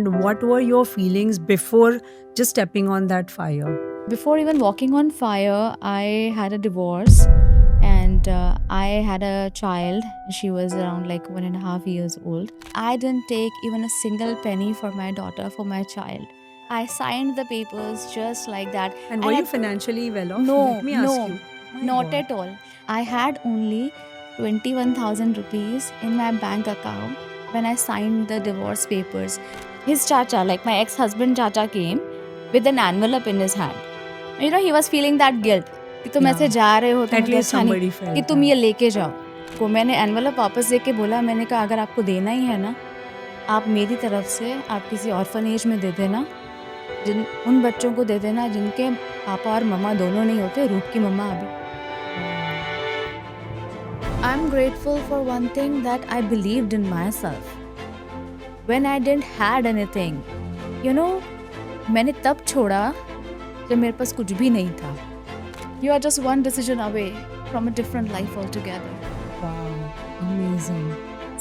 and what were your feelings before just stepping on that fire? Before even walking on fire, I had a divorce and I had a child. She was around like 1.5 years old. I didn't take even a single penny for my daughter, for my child. I signed the papers just like that. And were And you at financially well off? Let no, me ask no, you. My not God. at all. I had only 21,000 rupees in my bank account when I signed the divorce papers. His chacha, like my ex husband chacha, came with an envelope in his hand. He was feeling that guilt कि तुम ऐसे Yeah. जा रहे हो तो At मतलब least अच्छा नहीं somebody कि felt तुम that. ये लेके जाओ को मैंने एनवलप वापस दे के बोला मैंने कहा अगर आपको देना ही है ना आप मेरी तरफ से आप किसी ऑर्फनेज में दे देना जिन उन बच्चों को दे देना जिनके पापा और मम्मा दोनों नहीं होते रूप की मम्मा अभी I am grateful for one thing that I believed in my self when I didn't had anything मैंने तब छोड़ा जब मेरे पास कुछ भी नहीं था You are just one decision away from a different life altogether. Wow. Amazing.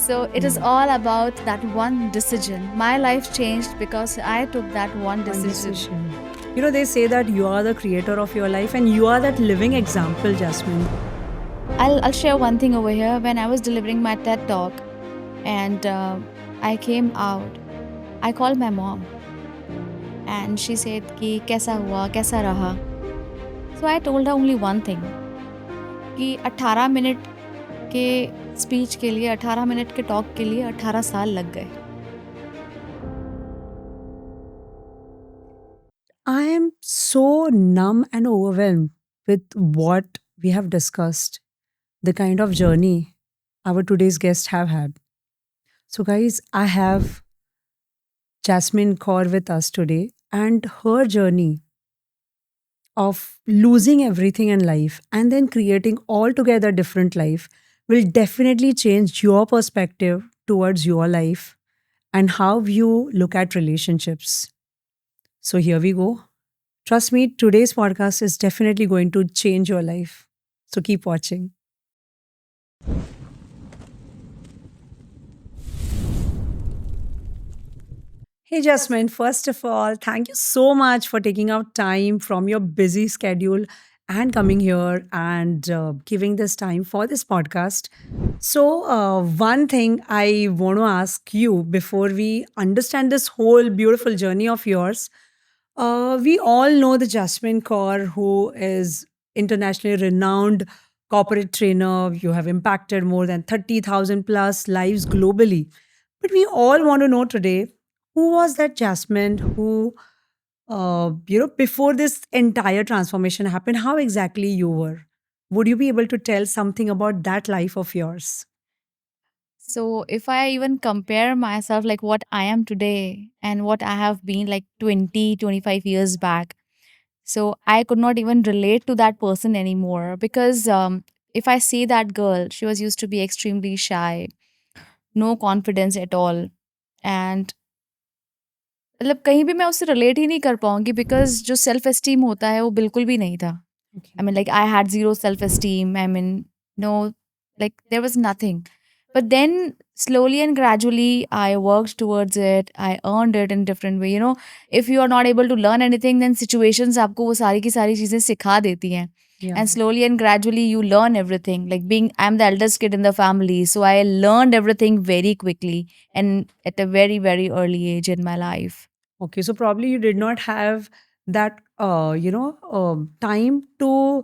So it is all about that one decision. My life changed because I took that one One decision. decision. They say that you are the creator of your life and you are that living example, Jasmine. I'll share one thing over here. When I was delivering my TED talk and I came out, I called my mom and she said कि कैसा हुआ कैसा रहा. So I told her only one thing कि 18 minute के speech के लिए 18 minute के टॉक के लिए 18 साल लग गए. I am so numb and overwhelmed with what we have discussed, the kind of journey our today's guests have had. So, guys, I have Jasmine Kaur with us today, and her journey of losing everything in life and then creating altogether different life will definitely change your perspective towards your life and how you look at relationships. So, here we go. Trust me, today's podcast is definitely going to change your life. So keep watching. Hey, Jasmine, first of all, thank you so much for taking out time from your busy schedule and coming here and giving this time for this podcast. So, one thing I want to ask you before we understand this whole beautiful journey of yours. We all know the Jasmine Kaur, who is internationally renowned corporate trainer. You have impacted more than 30,000 plus lives globally. But we all want to know today, who was that Jasmine who, before this entire transformation happened, how exactly you were? Would you be able to tell something about that life of yours? So if I even compare myself like what I am today and what I have been like 20, 25 years back, so I could not even relate to that person anymore because if I see that girl, she was used to be extremely shy, no confidence at all. And मतलब कहीं भी मैं उससे relate ही नहीं कर पाऊंगी because जो self esteem होता है वो बिल्कुल भी नहीं था. I Okay. mean, like, I had zero self esteem. I mean, no, like, there was nothing. But then, slowly and gradually, I worked towards it. I earned it in different way. If you are not able to learn anything, then situations आपको वो सारी की सारी चीज़ें सिखा देती हैं. Yeah. And slowly and gradually, you learn everything. Like I'm the eldest kid in the family, so I learned everything very quickly and at a very, very early age in my life. Okay, so probably you did not have that, time to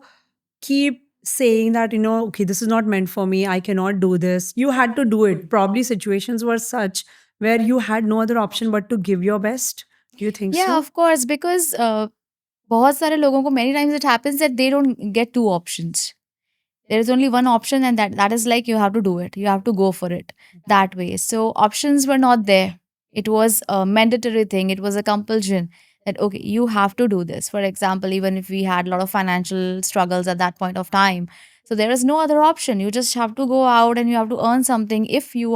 keep saying that, okay, this is not meant for me. I cannot do this. You had to do it. Probably situations were such where you had no other option but to give your best. Do you think Yeah, so? of course, because बहुत सारे लोगों को many times it happens that they don't get two options. There is only one option, and that is like you have to do it. You have to go for it that way. So options were not there. It was a mandatory thing. It was a compulsion that okay, you have to do this. For example, even if we had a lot of financial struggles at that point of time, so there is no other option. You just have to go out and you have to earn something if you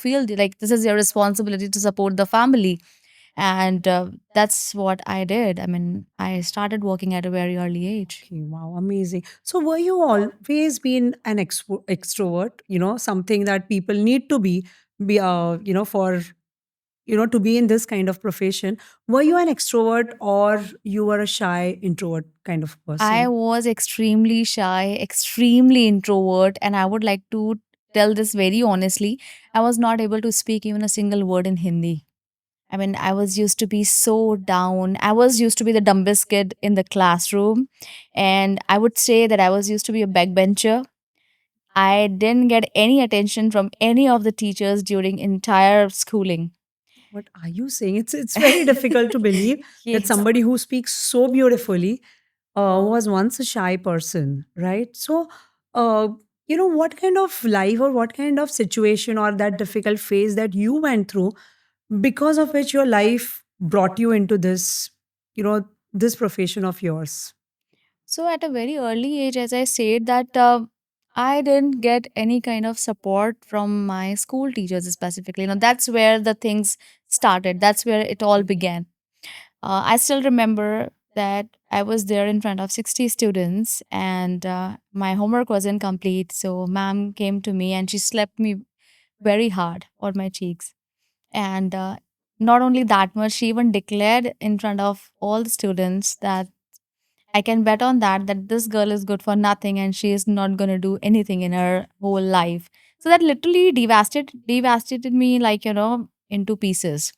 feel like this is your responsibility to support the family. And that's what I did. I mean, I started working at a very early age. Okay, wow, amazing. So were you always been an extrovert, something that people need to be for to be in this kind of profession. Were you an extrovert or you were a shy introvert kind of I person? was extremely shy, extremely introvert, and I would like to tell this very honestly. I was not able to speak even a single word in Hindi. I mean, I was used to be so down. I was used to be the dumbest kid in the classroom. And I would say that I was used to be a backbencher. I didn't get any attention from any of the teachers during entire schooling. What are you saying? It's very difficult to believe that Yes. somebody who speaks so beautifully was once a shy person, right? So, uh, what kind of life or what kind of situation or that difficult phase that you went through, because of which your life brought you into this profession of yours? So at a very early age, as I said, that I didn't get any kind of support from my school teachers specifically. That's where the things started. That's where it all began. I still remember that I was there in front of 60 students and my homework was incomplete. So ma'am came to me and she slapped me very hard on my cheeks. And not only that much, she even declared in front of all the students that I can bet on that this girl is good for nothing and she is not going to do anything in her whole life. So that literally devastated me, like, into pieces.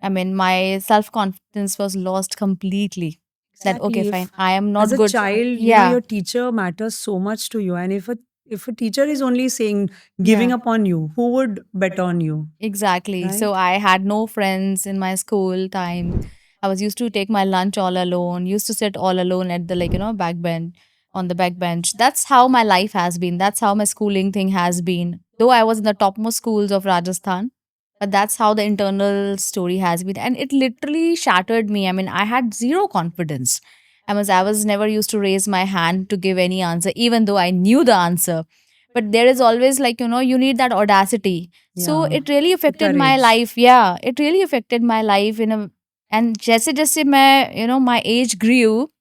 I mean, my self-confidence was lost completely. That okay, Exactly. fine. If I am as not a good. child, Yeah. your teacher matters so much to you, and if a teacher is only saying giving Yeah. up on you, who would bet on you, Exactly. So right? I had no friends in my school time. I was used to take my lunch all alone, used to sit all alone at the back bench on the back bench. That's how my life has been. That's how my schooling thing has been. Though I was in the topmost schools of Rajasthan, but that's how the internal story has been. And it literally shattered me. I mean, I had zero confidence. I was never used to raise my hand to give any answer, even though I knew the answer. But there is always you need that audacity. So Yeah, it really the affected my courage. life. Yeah, it really affected my life in a and जैसे मैं my age grew,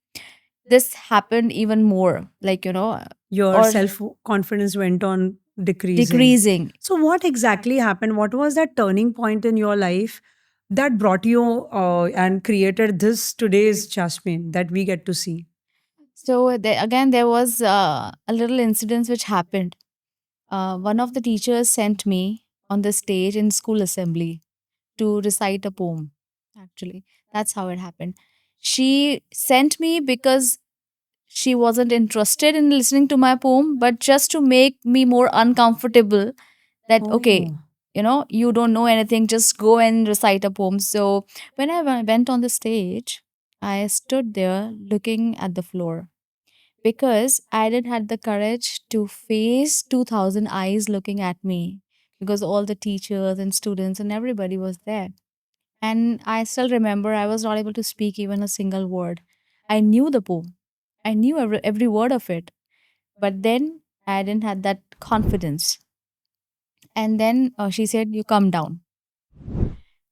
this happened even more. Your Or self confidence went on decreasing. decreasing. So, what exactly happened? What was that turning point in your life that brought you and created this today's Jasmine that we get to see? So again, there was a little incident which happened. One of the teachers sent me on the stage in school assembly to recite a poem. Actually, that's how it happened. She sent me because she wasn't interested in listening to my poem, but just to make me more uncomfortable. That okay, Oh, you don't know anything, just go and recite a poem. So when I went on the stage, I stood there looking at the floor because I didn't had the courage to face 2000 eyes looking at me because all the teachers and students and everybody was there. And I still remember I was not able to speak even a single word. I knew the poem. I knew every word of it. But then I didn't have that confidence. And then she said, "You come down."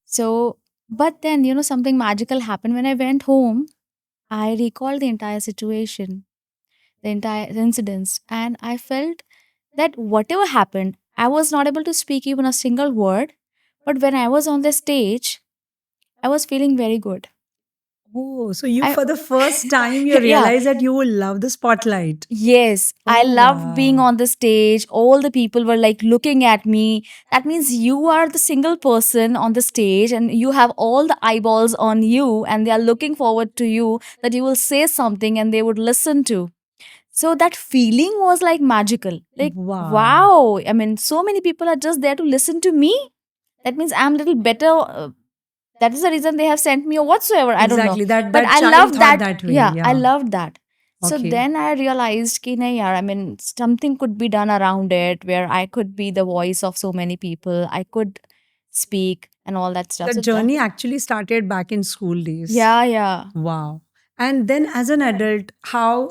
So, but then, something magical happened. When I went home, I recalled the entire situation, the entire incidents, and I felt that whatever happened, I was not able to speak even a single word. But when I was on the stage, I was feeling very good. oh, so you I, for the first time you yeah, realize that you will love the spotlight. yes, I Oh loved being wow. on the stage. All the people were like looking at me. That means you are the single person on the stage and you have all the eyeballs on you and they are looking forward to you that you will say something and they would listen to. So that feeling was like magical. Like, Wow. wow. I mean, so many people are just there to listen to me. That means I'm a little better. That is the reason they have sent me or whatsoever. I don't know. Exactly. That But that I child loved thought that. that way. Yeah, I Yeah. loved that. So Okay. then I realized ki nahi yaar, I mean, something could be done around it where I could be the voice of so many people. I could speak and all that stuff. The So journey actually started back in school days. yeah, yeah. Wow. And then as an adult, how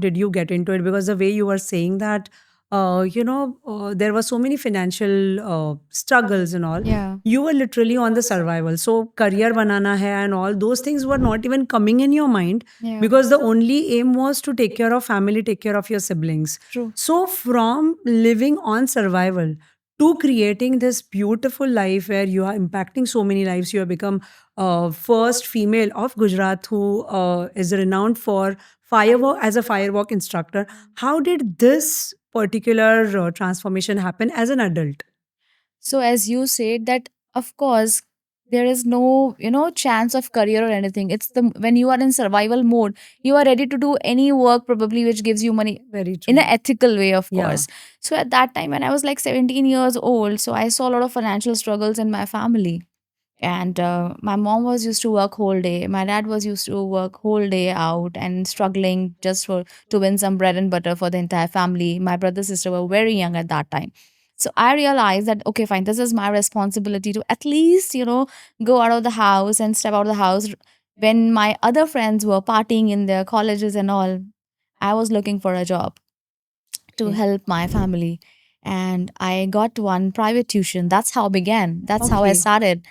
did you get into it? Because the way you were saying that there were so many financial struggles and all. Yeah. You were literally on the survival. So career banana hai and all those things were not even coming in your mind Yeah. because the only aim was to take care of family, take care of your siblings. True. So from living on survival to creating this beautiful life where you are impacting so many lives. You have become first female of Gujarat who is renowned for firewalk as a firewalk instructor. How did this particular transformation happen as an adult? So as you said that, of course, there is no, chance of career or anything. It's the when you are in survival mode, you are ready to do any work probably which gives you money Very in an true. ethical way, of Yeah. course. So at that time when I was like 17 years old, so I saw a lot of financial struggles in my family. And my mom was used to work whole day, my dad was used to work whole day out and struggling just for to win some bread and butter for the entire family. My brother sister were very young at that time. So I realized that, okay, fine, this is my responsibility to at least, go out of the house and step out of the house. When my other friends were partying in their colleges and all, I was looking for a job to Okay. help my family. And I got one private tuition. That's how it began. That's how I Okay. started.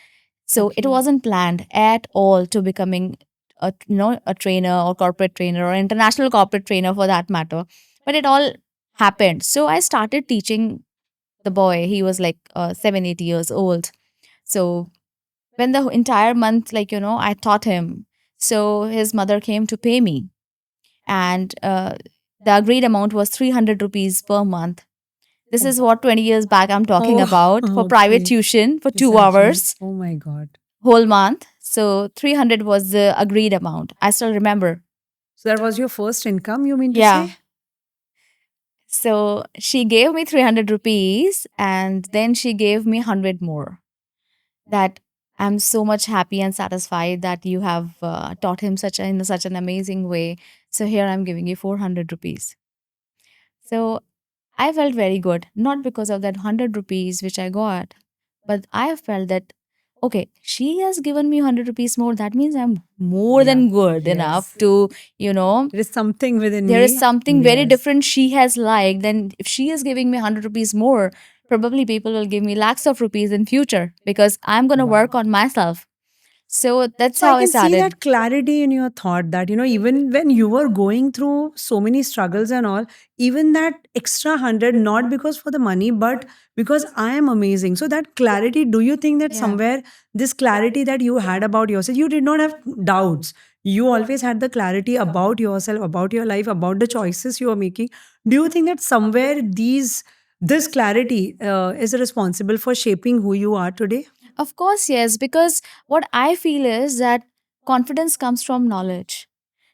So it Okay. wasn't planned at all to becoming a trainer or corporate trainer or international corporate trainer for that matter. But it all happened. So I started teaching the boy. He was like 7, 8 years old. So when the entire month, I taught him. So his mother came to pay me, and the agreed amount was 300 rupees per month. This Oh. is what 20 years back I'm talking Oh, about for private okay. tuition for two Exactly. hours Oh my God. whole month. So 300 was the agreed amount. I still remember. So that was your first income, you mean to Yeah. say? So she gave me 300 rupees and then she gave me 100 more. That I'm so much happy and satisfied that you have taught him in such an amazing way. So here I'm giving you 400 rupees. So I felt very good, not because of that 100 rupees which I got, but I felt that, okay, she has given me 100 rupees more. That means I'm more Yeah. than good enough Yes. to, you know, There is something within there is me. something very Yes. different she has liked. Then if she is giving me 100 rupees more, probably people will give me lakhs of rupees in future because I'm going to work Wow. on myself. So that's So I how I can see started. that clarity in your thought that, even when you were going through so many struggles and all, even that extra 100, not because for the money, but because I am amazing. So that clarity, do you think that Yeah. somewhere this clarity that you had about yourself, you did not have doubts. You always had the clarity about yourself, about your life, about the choices you are making. Do you think that somewhere this clarity is responsible for shaping who you are today? Of course, yes, because what I feel is that confidence comes from knowledge.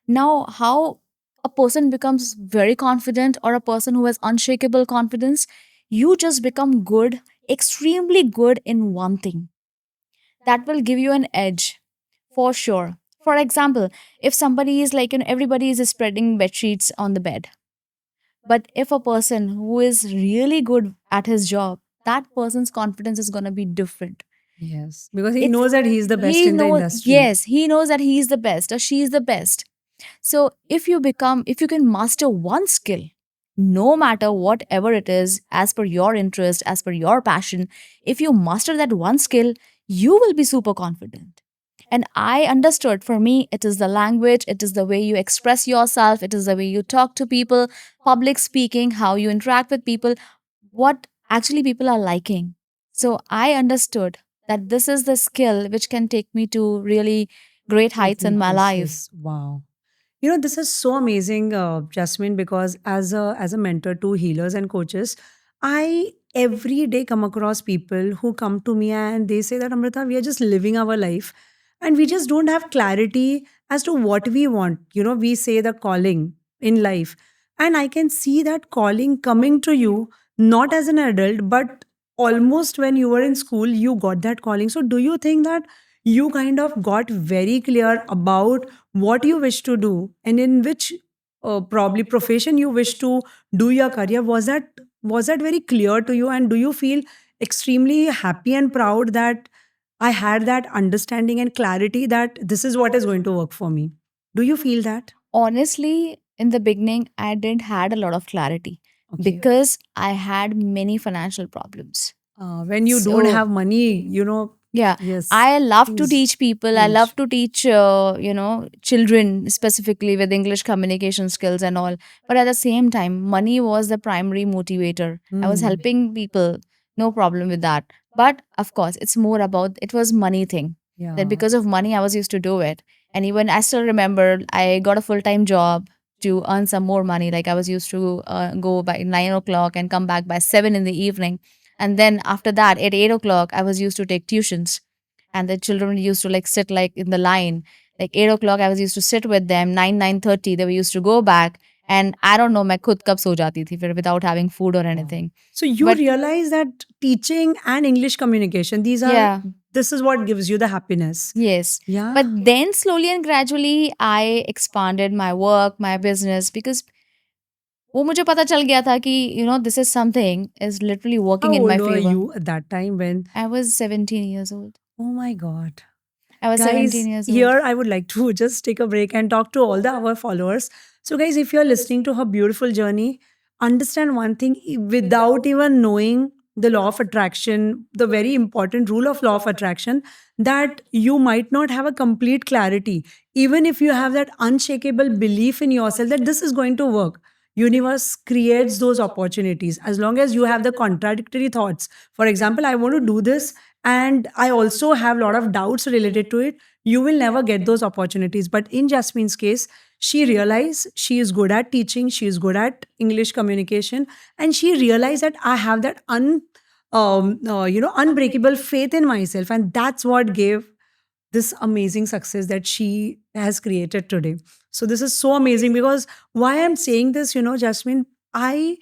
Now, how a person becomes very confident or a person who has unshakable confidence, you just become good, extremely good in one thing. That will give you an edge for sure. For example, if somebody is like, everybody is spreading bed sheets on the bed. But if a person who is really good at his job, that person's confidence is going to be different. Yes, because he It's knows that he's the best he in the knows, industry. yes, he knows that he is the best or she is the best. So if you can master one skill, no matter whatever it is, as per your interest, as per your passion, if you master that one skill, you will be super confident. And I understood, for me, it is the language, it is the way you express yourself, it is the way you talk to people, public speaking, how you interact with people, what actually people are liking. So I understood that this is the skill which can take me to really great heights in Different my life. places. Wow. This is so amazing, Jasmine, because as a mentor to healers and coaches, I every day come across people who come to me and they say that Amrita, we are just living our life and we just don't have clarity as to what we want. We say the calling in life. And I can see that calling coming to you, not as an adult, but almost when you were in school, you got that calling. So do you think that you kind of got very clear about what you wish to do and in which probably profession you wish to do your career? Was that very clear to you, and do you feel extremely happy and proud that I had that understanding and clarity that this is what is going to work for me? Do you feel that? Honestly, in the beginning, I didn't had a lot of clarity Okay. because I had many financial problems. When you don't So have money, yeah, yes, I love to things teach people. I change. love to teach, children specifically with English communication skills and all. But at the same time, money was the primary motivator. I was Hmm. helping people No problem with that. But of course, it's more about it was money thing. That Yeah. because of money, I was used to do it. And even I still remember I got a full time job to earn some more money. Like I was used to go by 9 o'clock and come back by 7 in the evening. And then after that, at 8 o'clock, I was used to take tuitions, and the children used to like sit like in the line. Like 8 o'clock, I was used to sit with them. 9:30, they were used to go back. And I don't know, मैं खुद कब सो जाती थी फिर without having food or Wow. anything. So you But realize that teaching and English communication, yeah, this is what gives you the happiness. yes. Yeah. But then slowly and gradually, I expanded my work, my business, because वो मुझे पता चल गया था कि this is something is literally How working in my old were favor. you at that time when? I was 17 years old. Oh my God. I was 17 Guys, years old. here I would like to just take a break and talk to all the our followers. So, guys, if you're listening to her beautiful journey, understand one thing without even knowing the law of attraction, the very important rule of law of attraction, that you might not have a complete clarity. Even if you have that unshakable belief in yourself that this is going to work, universe creates those opportunities as long as you have the contradictory thoughts. For example, I want to do this and I also have a lot of doubts related to it. You will never get those opportunities. But in Jasmine's case, she realized she is good at teaching, she is good at English communication, and she realized that I have that unbreakable faith in myself, and that's what gave this amazing success that she has created today. So this is so amazing because why I'm saying this, Jasmine, I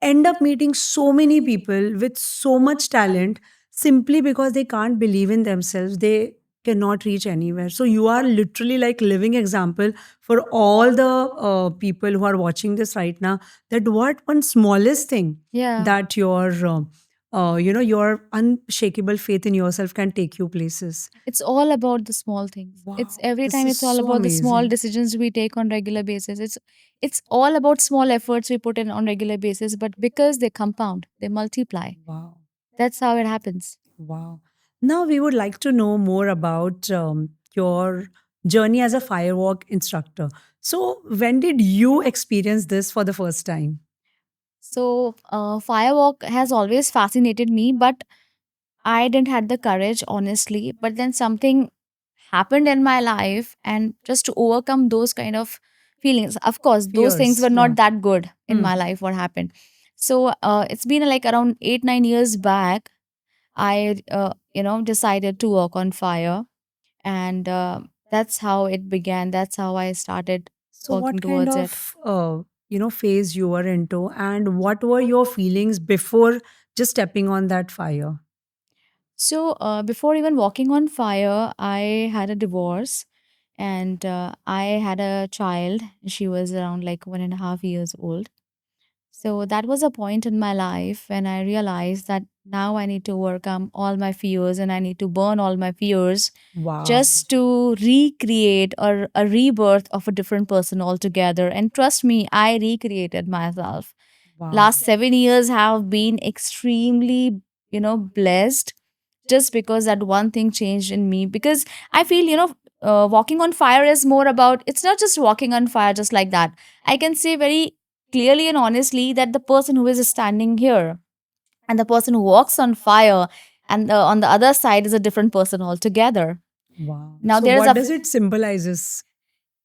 end up meeting so many people with so much talent simply because they can't believe in themselves. They cannot reach anywhere. So you are literally like living example for all the people who are watching this right now, that what one smallest thing Yeah. that your unshakable faith in yourself can take you places. It's all about the small things. It's Wow, every this time is it's all so about the small amazing. decisions we take on regular basis. It's all about small efforts we put in on regular basis, but because they compound, they multiply. Wow. That's how it happens. Wow. Now we would like to know more about your journey as a firewalk instructor. So, when did you experience this for the first time? So, firewalk has always fascinated me, but I didn't had the courage, honestly. But then something happened in my life, and just to overcome those kind of feelings, of course, those things were Fears. Yeah. not that good in Hmm. my life. What happened? So, it's been like around 8 9 years back. I, decided to work on fire, and that's how it began. That's how I started So, working what kind towards it. of phase you were into, and what were your feelings before just stepping on that fire? So, before even walking on fire, I had a divorce, and I had a child. She was around like 1.5 years old. So that was a point in my life when I realized that now I need to overcome all my fears and I need to burn all my fears Wow. just to recreate or a rebirth of a different person altogether. And trust me, I recreated myself. Wow. Last 7 years have been extremely, blessed just because that one thing changed in me. Because I feel, walking on fire is more about, it's not just walking on fire just like that. I can say very clearly and honestly that the person who is standing here and the person who walks on fire and on the other side is a different person altogether. Wow. Now, So, there's what a does it symbolizes?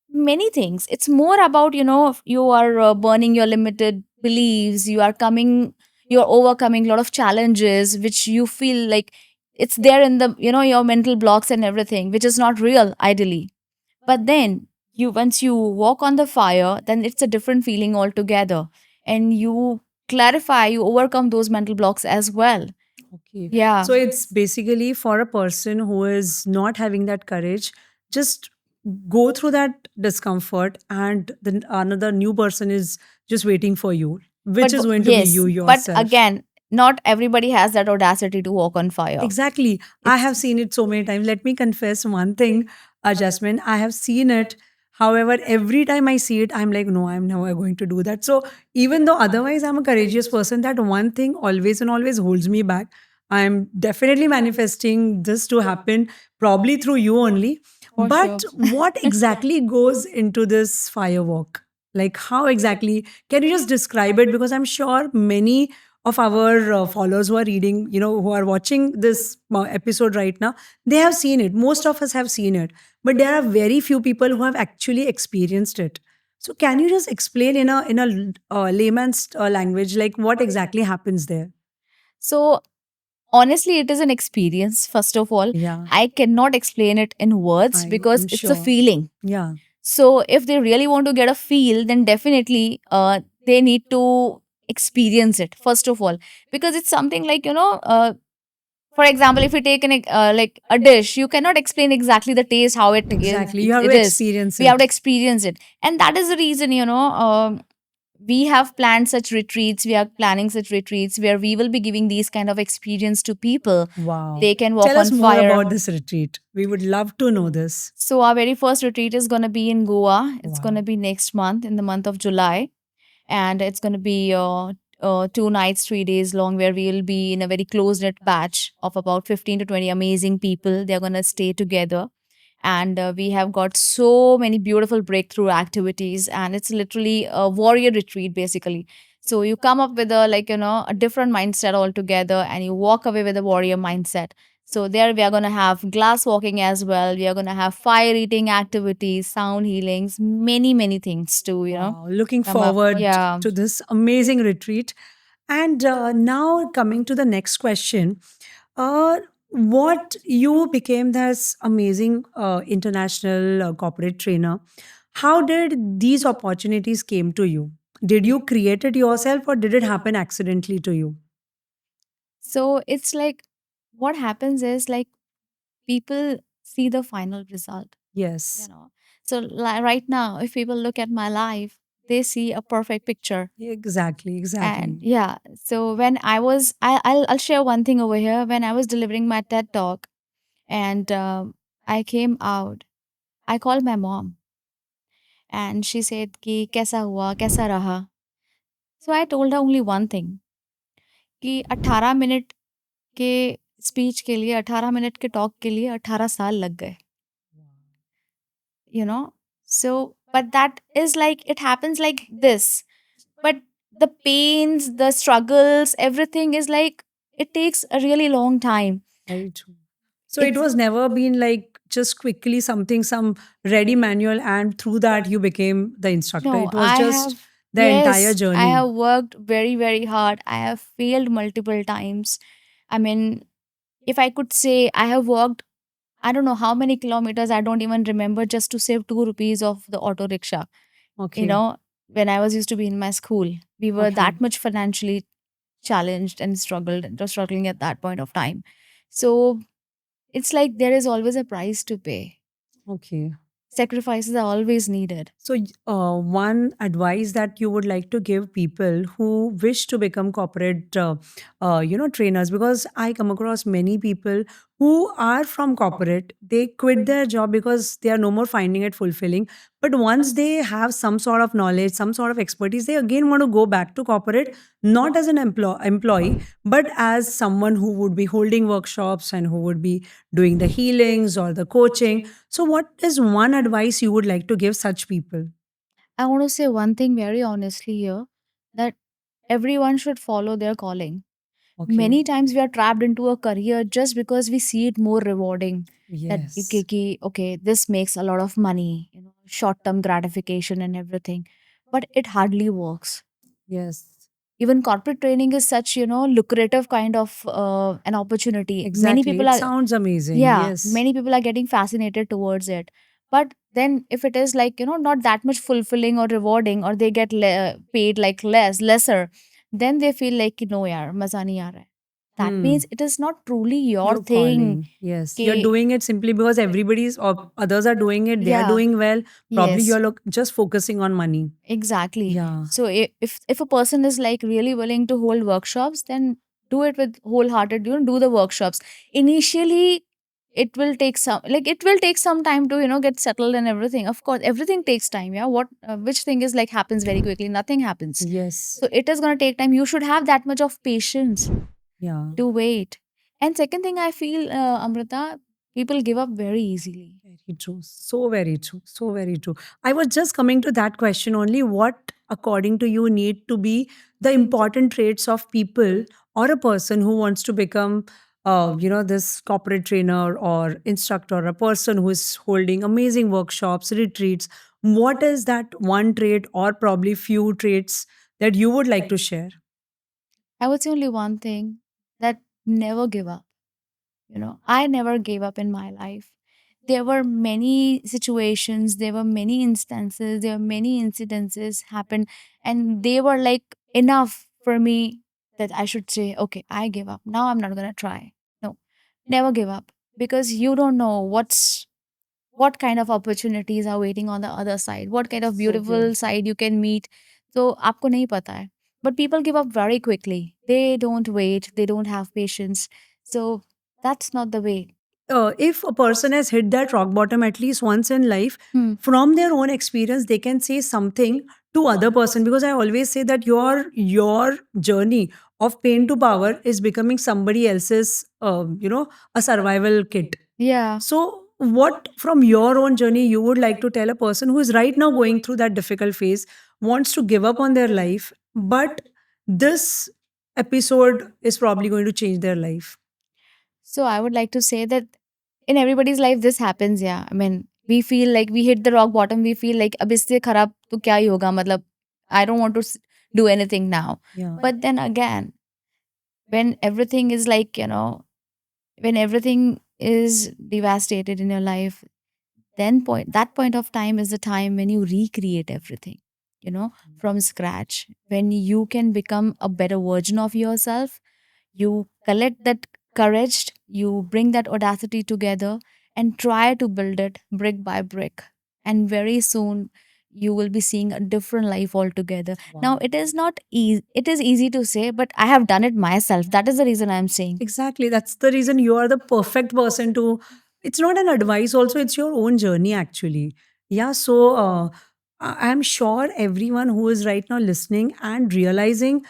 many things. It's more about, you are burning your limited beliefs, you're overcoming a lot of challenges which you feel like it's there in the, your mental blocks and everything, which is not real ideally. But then you once you walk on the fire, then it's a different feeling altogether. And you clarify, you overcome those mental blocks as well. Okay. Yeah. So it's basically for a person who is not having that courage, just go through that discomfort, and then another new person is just waiting for you, which is going to be Yes, you but yourself. again, not everybody has that audacity to walk on fire. Exactly. I have seen it so many times. Let me confess one thing, Jasmine. I have seen it. However, every time I see it, I'm like, no, I'm never going to do that. So even though otherwise I'm a courageous person, that one thing always and always holds me back. I'm definitely manifesting this to happen, probably through you only. For sure. But what exactly goes into this firewalk? Like, how exactly? Can you just describe it? Because I'm sure many of our followers who are reading, who are watching this episode right now, they have seen it. Most of us have seen it, but there are very few people who have actually experienced it. So, can you just explain in a layman's language, like what exactly happens there? So honestly, it is an experience, first of all. Yeah, I cannot explain it in words because I'm it's a sure. feeling. Yeah, So if they really want to get a feel, then definitely they need to experience it, first of all, because it's something like, for example, if you take like a dish, you cannot explain exactly the taste, how exactly. You have to it is. experience We have to it. experience it, and that is the reason, we have planned such retreats. We are planning such retreats where we will be giving these kind of experience to people. Wow. They can walk Tell us on more fire. about this retreat. We would love to know this. So our very first retreat is going to be in Goa. It's going to Wow. be next month, in the month of July, and it's going to be 2 nights, 3 days long, where we will be in a very close knit batch of about 15 to 20 amazing people. They're going to stay together, and we have got so many beautiful breakthrough activities, and it's literally a warrior retreat, basically. So you come up with a different mindset altogether, and you walk away with a warrior mindset. So there we are going to have glass walking as well. We are going to have fire eating activities, sound healings, many things to Wow. Looking come up. forward Yeah. to this amazing retreat. And now, coming to the next question, uh, what you became this amazing international corporate trainer? How did these opportunities came to you? Did you create it yourself, or did it happen accidentally to you? So it's like, what happens is, like, people see the final result, you Yes. know. So right now, if people look at my life, they see a perfect picture. Exactly. And Exactly. yeah, so when I was, I'll share one thing over here. When I was delivering my TED talk, and I came out, I called my mom, and she said कि कैसा हुआ, कैसा रहा. So I told her only one thing, कि 18 minute के speech के लिए, 18 minute के टॉक के लिए 18 साल लग गए, you know. So but that is like, it happens like this, but the pains, the struggles, everything is like, it takes a really long time. Very true. So it It's was never been like just quickly something, some ready manual, and through that you became the instructor. No, It was I just have, the entire yes, I journey. have worked very hard. I have failed multiple times. I mean, if I could say, I have walked, I don't know how many kilometers, I don't even remember, just to save 2 rupees of the auto rickshaw. You Okay. know, when I was used to be in my school, we were Okay. that much financially challenged and struggled, and was struggling at that point of time. So it's like, there is always a price to pay. Okay. Sacrifices are always needed. So, one advice that you would like to give people who wish to become corporate, trainers, because I come across many people who are from corporate. They quit their job because they are no more finding it fulfilling. But once they have some sort of knowledge, some sort of expertise, they again want to go back to corporate, not as an employee, but as someone who would be holding workshops and who would be doing the healings or the coaching. So, what is one advice you would like to give such people? I want to say one thing very honestly here, that everyone should follow their calling. Okay. Many times we are trapped into a career just because we see it more rewarding. That Yes. okay, this makes a lot of money, short term gratification and everything, but it hardly works. Yes. Even corporate training is such, lucrative kind of an opportunity. Many Exactly. people It are, sounds amazing. yeah, Yes. many people are getting fascinated towards it. But then if it is like, not that much fulfilling or rewarding, or they get paid like lesser, then they feel like, no yaar, maza nahi aa raha hai. That means Hmm. it is not truly your You're thing. calling. Yes. You're Ke, doing it simply because everybody's or others are doing it. They are yeah, doing well. Probably yes, you're just focusing on money. exactly. Yeah. So if a person is like really willing to hold workshops, then do it with wholehearted, do the workshops. Initially, it will take some time to, get settled and everything. Of course, everything takes time. Yeah, what which thing is like happens very quickly? Nothing happens. Yes. So it is going to take time. You should have that much of patience Yeah. to wait. And second thing, I feel, Amrita, people give up very easily. Very true. So very true. So very true. I was just coming to that question only. What according to you need to be the important traits of people or a person who wants to become this corporate trainer or instructor, a person who is holding amazing workshops, retreats? What is that one trait or probably few traits that you would like to share? I would say only one thing, that never give up. I never gave up in my life. There were many situations, there were many instances, there were many incidences happened, and they were like enough for me that I should say, okay, I give up. Now I'm not gonna try. No, never give up, because you don't know what kind of opportunities are waiting on the other side, what kind of So true. beautiful side you can meet. So आपको नहीं पता है. But people give up very quickly. They don't wait. They don't have patience. So that's not the way. If a person has hit that rock bottom at least once in life, Hmm. from their own experience they can say something to other person, because I always say that your journey of pain to power is becoming somebody else's a survival kit. Yeah. So what from your own journey you would like to tell a person who is right now going through that difficult phase, wants to give up on their life, but this episode is probably going to change their life? So I would like to say that in everybody's life this happens. Yeah, I mean, we feel like we hit the rock bottom. We feel like अब इससे खराब तो क्या ही होगा, मतलब I don't want to do anything now. Yeah. But then again, when everything is like, when everything is devastated in your life, then that point of time is the time when you recreate everything, from scratch, when you can become a better version of yourself. You collect that courage, you bring that audacity together and try to build it brick by brick. And very soon you will be seeing a different life altogether. Now, Wow. it is not easy. It is easy to say, but I have done it myself. That is the reason I'm saying. Exactly. That's the reason you are the perfect person to. It's not an advice, also, it's your own journey, actually. Yeah. So, I'm sure everyone who is right now listening and realizing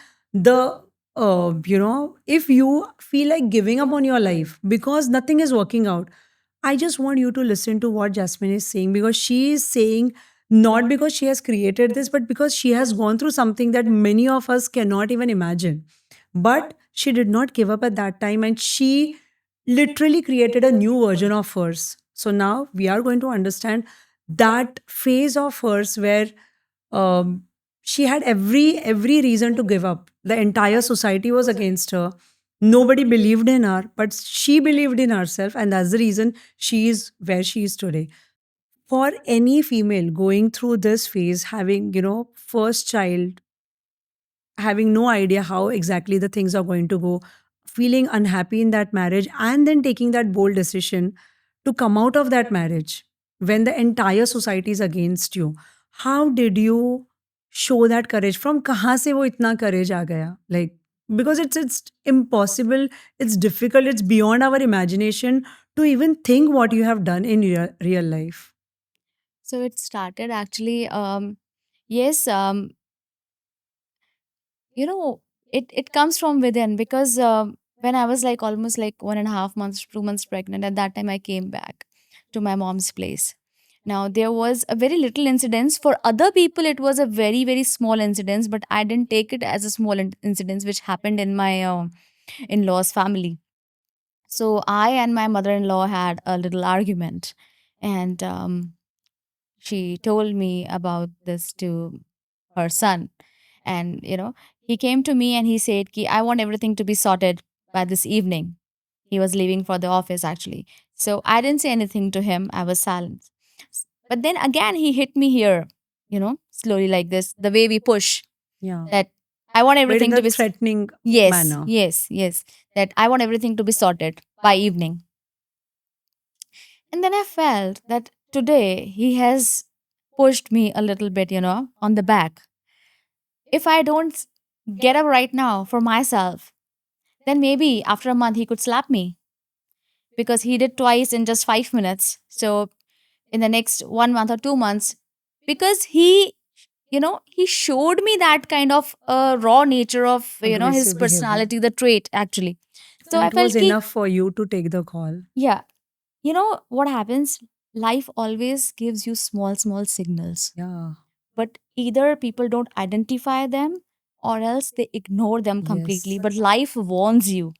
if you feel like giving up on your life because nothing is working out, I just want you to listen to what Jasmine is saying, because she is saying not because she has created this, but because she has gone through something that many of us cannot even imagine. But she did not give up at that time, and she literally created a new version of hers. So now we are going to understand that phase of hers where um, she had every reason to give up. The entire society was against her. Nobody believed in her, but she believed in herself, and that's the reason she is where she is today. For any female going through this phase, having first child, having no idea how exactly the things are going to go, feeling unhappy in that marriage, and then taking that bold decision to come out of that marriage when the entire society is against you. How did you show that courage? From kahan se wo itna courage aa gaya? Like, because it's impossible, it's difficult, it's beyond our imagination to even think what you have done in real life. So it started actually, yes, you know, it comes from within, because when I was like almost like 1.5 months, 2 months pregnant, at that time I came back to my mom's place. Now, there was a very little incidence. For other people, it was a very, very small incidence, but I didn't take it as a small incidence which happened in my in law's family. So, I and my mother in law had a little argument, and she told me about this to her son. And, he came to me and he said, Ki, I want everything to be sorted by this evening. He was leaving for the office actually. So I didn't say anything to him. I was silent. But then again, he hit me here, slowly like this, the way we push, Yeah. that I want But in everything a to be. threatening Yes, manner. yes, yes. That I want everything to be sorted by evening. And then I felt that today he has pushed me a little bit, on the back. If I don't get up right now for myself, then maybe after a month he could slap me, because he did twice in just 5 minutes. So in the next 1 month or 2 months, because he showed me that kind of raw nature of his Aggressive behavior. personality, the trait actually. So I That was felt ki, enough for you to take the call. yeah, what happens, life always gives you small small signals, Yeah. but either people don't identify them or else they ignore them completely. Yes. But life warns you.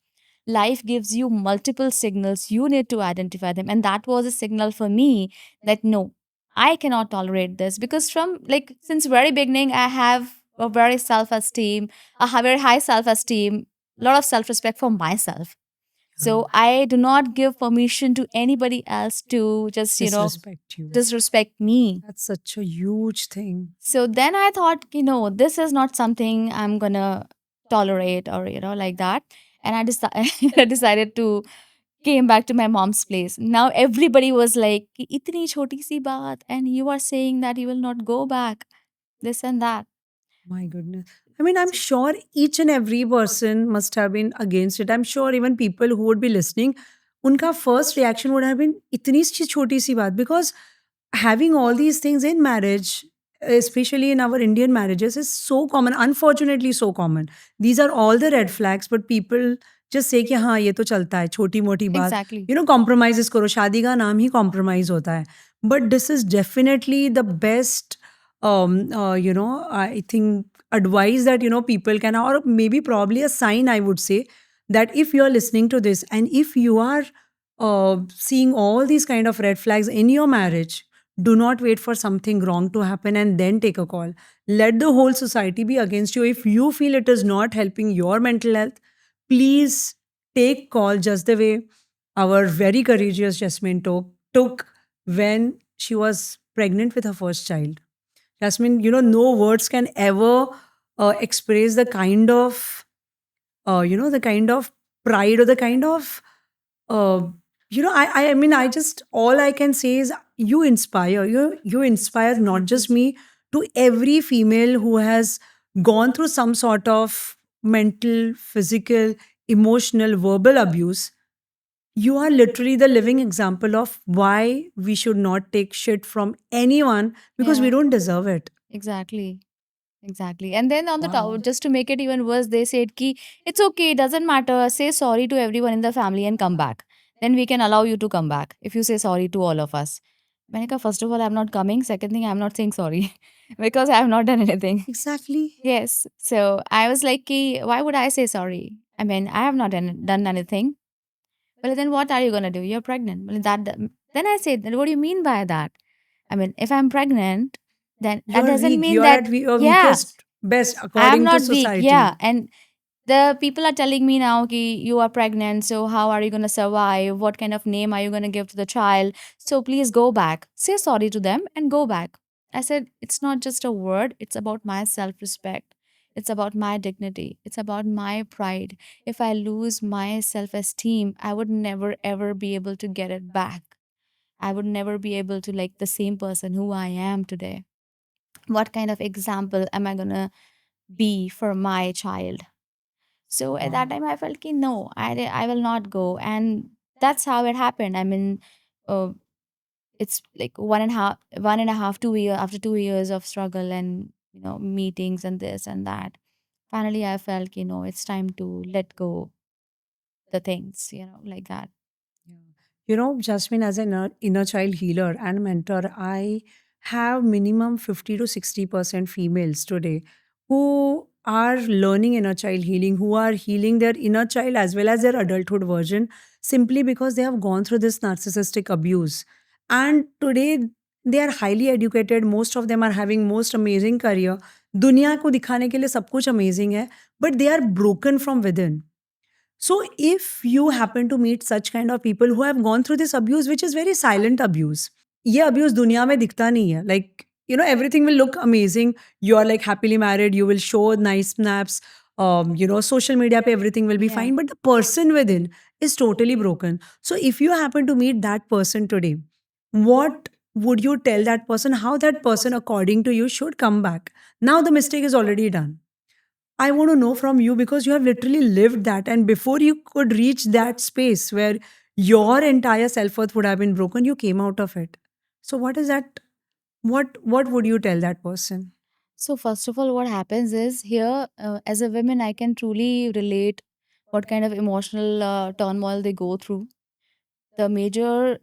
Life gives you multiple signals. You need to identify them. And that was a signal for me that no, I cannot tolerate this because from like since very beginning, I have a very self-esteem, a very high self-esteem, a lot of self-respect for myself. Yeah. So I do not give permission to anybody else to just, Disrespect you. disrespect me. That's such a huge thing. So then I thought, this is not something I'm gonna tolerate or, like that. And I decided to came back to my mom's place. Now everybody was like, "कि इतनी छोटी सी बात, and you are saying that you will not go back, this and that." My goodness. I mean, I'm sure each and every person must have been against it. I'm sure even people who would be listening, unka first reaction would have been itni सी छोटी सी बात, because having all these things in marriage, especially in our Indian marriages, is so common. Unfortunately, so common. These are all the red flags, but people just say कि हाँ ये तो चलता है, छोटी मोटी बात. Exactly. Compromises करो. शादी का नाम ही compromise होता है. But this is definitely the best, I think, advice that people can, or maybe probably a sign, I would say, that if you are listening to this and if you are seeing all these kind of red flags in your marriage, do not wait for something wrong to happen and then take a call. Let the whole society be against you. If you feel it is not helping your mental health, please take call, just the way our very courageous Jasmine took when she was pregnant with her first child. Jasmine, no words can ever express the kind of, the kind of pride, or the kind of, uh, I mean, I just, all I can say is you inspire. You inspire not just me, to every female who has gone through some sort of mental, physical, emotional, verbal abuse. You are literally the living example of why we should not take shit from anyone, because we Yeah, don't deserve it. exactly. Exactly. And then on the Wow. top, just to make it even worse, they said ki it's okay, it doesn't matter. Say sorry to everyone in the family and come back. Then we can allow you to come back if you say sorry to all of us. मैंने कहा, first of all, I'm not coming. Second thing, I'm not saying sorry because I have not done anything. Exactly. Yes. So I was like, ki, why would I say sorry? I mean, I have not done anything. Well, then what are you going to do? You're pregnant. Well, then I said, what do you mean by that? I mean, if I'm pregnant, then that You're doesn't weak. mean You're that, at your yeah, weakest, best, I'm according to not weak. Yeah. society. And the people are telling me now ki you are pregnant, so how are you going to survive? What kind of name are you going to give to the child? So please go back. Say sorry to them and go back. I said, it's not just a word, it's about my self respect. It's about my dignity. It's about my pride. If I lose my self esteem, I would never ever be able to get it back. I would never be able to like the same person who I am today. What kind of example am I going to be for my child? So at that Wow. time, I felt ki no, I will not go, and that's how it happened. I mean, uh, it's like 1.5, 2 year after 2 years of struggle and meetings and this and that. Finally, I felt it's time to let go the things like that. Yeah. Jasmine, as an inner child healer and mentor, I have minimum 50 to 60% females today who are learning inner child healing, who are healing their inner child as well as their adulthood version, simply because they have gone through this narcissistic abuse. And today they are highly educated. Most of them are having most amazing career. दुनिया को दिखाने के लिए सब कुछ amazing है, but they are broken from within. So, if you happen to meet such kind of people who have gone through this abuse, which is very silent abuse, ये abuse दुनिया में दिखता नहीं है. Like, everything will look amazing. You are like happily married. You will show nice snaps. Social media pe everything will be Yeah. fine. But the person within is totally broken. So, if you happen to meet that person today, what would you tell that person? How that person, according to you, should come back? Now the mistake is already done. I want to know from you, because you have literally lived that. And before you could reach that space where your entire self worth would have been broken, you came out of it. So, what is that? What would you tell that person? So first of all, what happens is here, as a woman, I can truly relate what kind of emotional turmoil they go through. The major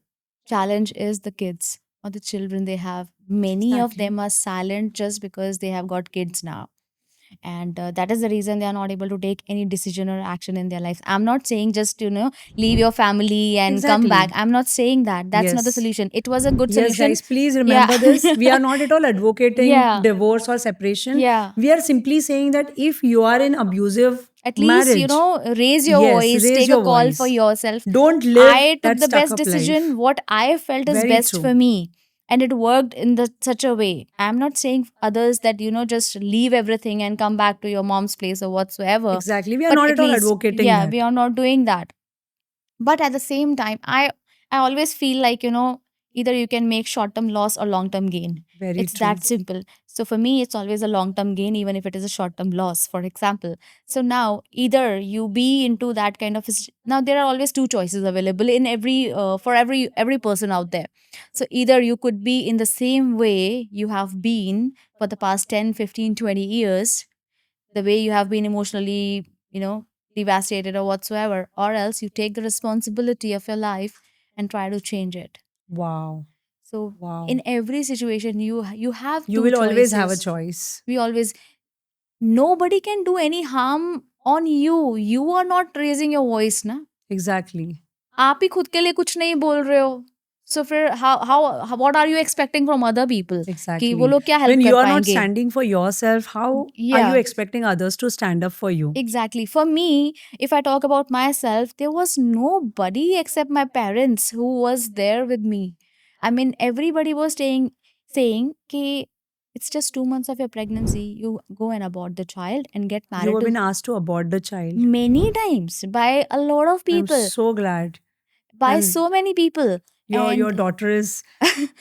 challenge is the kids. or the children they have. Many of Exactly. them are silent just because they have got kids now, and that is the reason they are not able to take any decision or action in their lives. I'm not saying just leave your family and come back. Exactly. I'm not saying that. That's not the Yes. solution. It was a good Yes, solution. guys, please Yeah. remember this. We are not at all advocating Yeah. divorce or separation. Yeah. We are simply saying that if you are in abusive At least, marriage, raise your yes, voice, raise take a your call for voice. yourself. Don't live I took that the stuck best up life. decision, what I felt is Very best true. for me. And it worked in such a way. I'm not saying others that, just leave everything and come back to your mom's place or whatsoever. Exactly. We are But not at at all least, advocating yeah, that. we are not doing that. But at the same time, I always feel like, either you can make short term loss or long term gain. Very It's true. that simple. So for me, it's always a long term gain, even if it is a short term loss, for example. So now, either you be into that kind of now there are always two choices available in every for every person out there. So either you could be in the same way you have been for the past 10, 15, 20 years, the way you have been emotionally, devastated or whatsoever, or else you take the responsibility of your life and try to change it. Wow. So Wow. in every situation, you have You two will always have a choices. choice. We always, nobody can do any harm on you. You are not raising your voice, na. Exactly. आप ही खुद के लिए कुछ नहीं बोल रहे हो. So फिर how what are you expecting from other people? कि वो Exactly. लोग क्या When help you कर are not पाएंगे? standing for yourself, how are you Yeah. expecting others to stand up for you? Exactly. For me, if I talk about myself, there was nobody except my parents who was there with me. I mean, everybody was saying कि it's just 2 months of your pregnancy. You go and abort the child and get You married have to been asked to abort the child. many times by a lot of I'm people, so glad. by And so many people. your And daughter is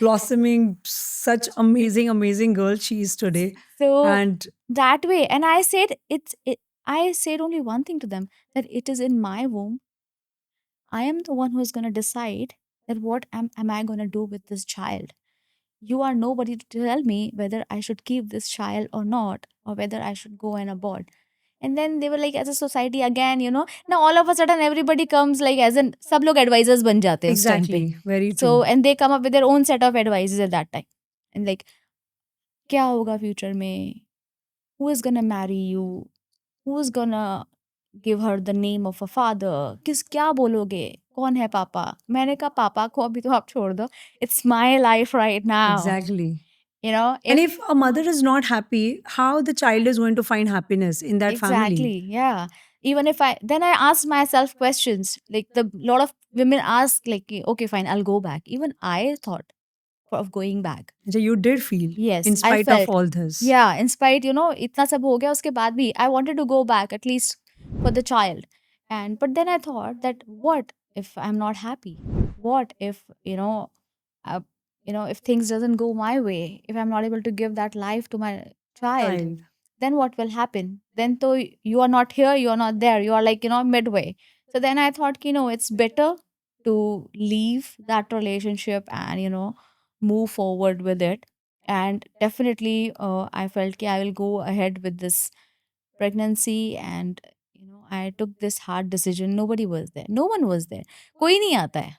blossoming, such amazing girl she is today. so And that way, and I said I said only one thing to them, that it is in my womb. I am the one who is going to decide that what am I going to do with this child. You are nobody to tell me whether I should keep this child or not, or whether I should go and abort. And then they were like, as a society again, now all of a sudden everybody comes like as in sab log advisors ban jate hain us time pe. exactly, very So true. and they come up with their own set of advices at that time. And like, क्या होगा future में? Who is gonna marry you? Who's gonna give her the name of a father? किस क्या बोलोगे? कौन है पापा? मैंने कहा पापा को अभी तो आप छोड़ दो. It's my life right now. Exactly. And If if a mother is not happy, how the child is going to find happiness in that family? exactly, yeah. Even if then I asked myself questions. Like the lot of women ask, like, okay, fine, I'll go back. Even I thought of going back. So you did feel, Yes, in I spite of felt. all this. Yeah, in spite, इतना सब हो गया उसके बाद भी I wanted to go back at least for the child. And but then I thought that what if I'm not happy? What if, uh, if things doesn't go my way, if I'm not able to give that life to my child, Child. then what will happen? Then though you are not here, you are not there, you are like, midway. So then I thought, it's better to leave that relationship and, move forward with it. And definitely, I felt I will go ahead with this pregnancy. And I took this hard decision. Nobody was there, no one was there. कोई नहीं आता है.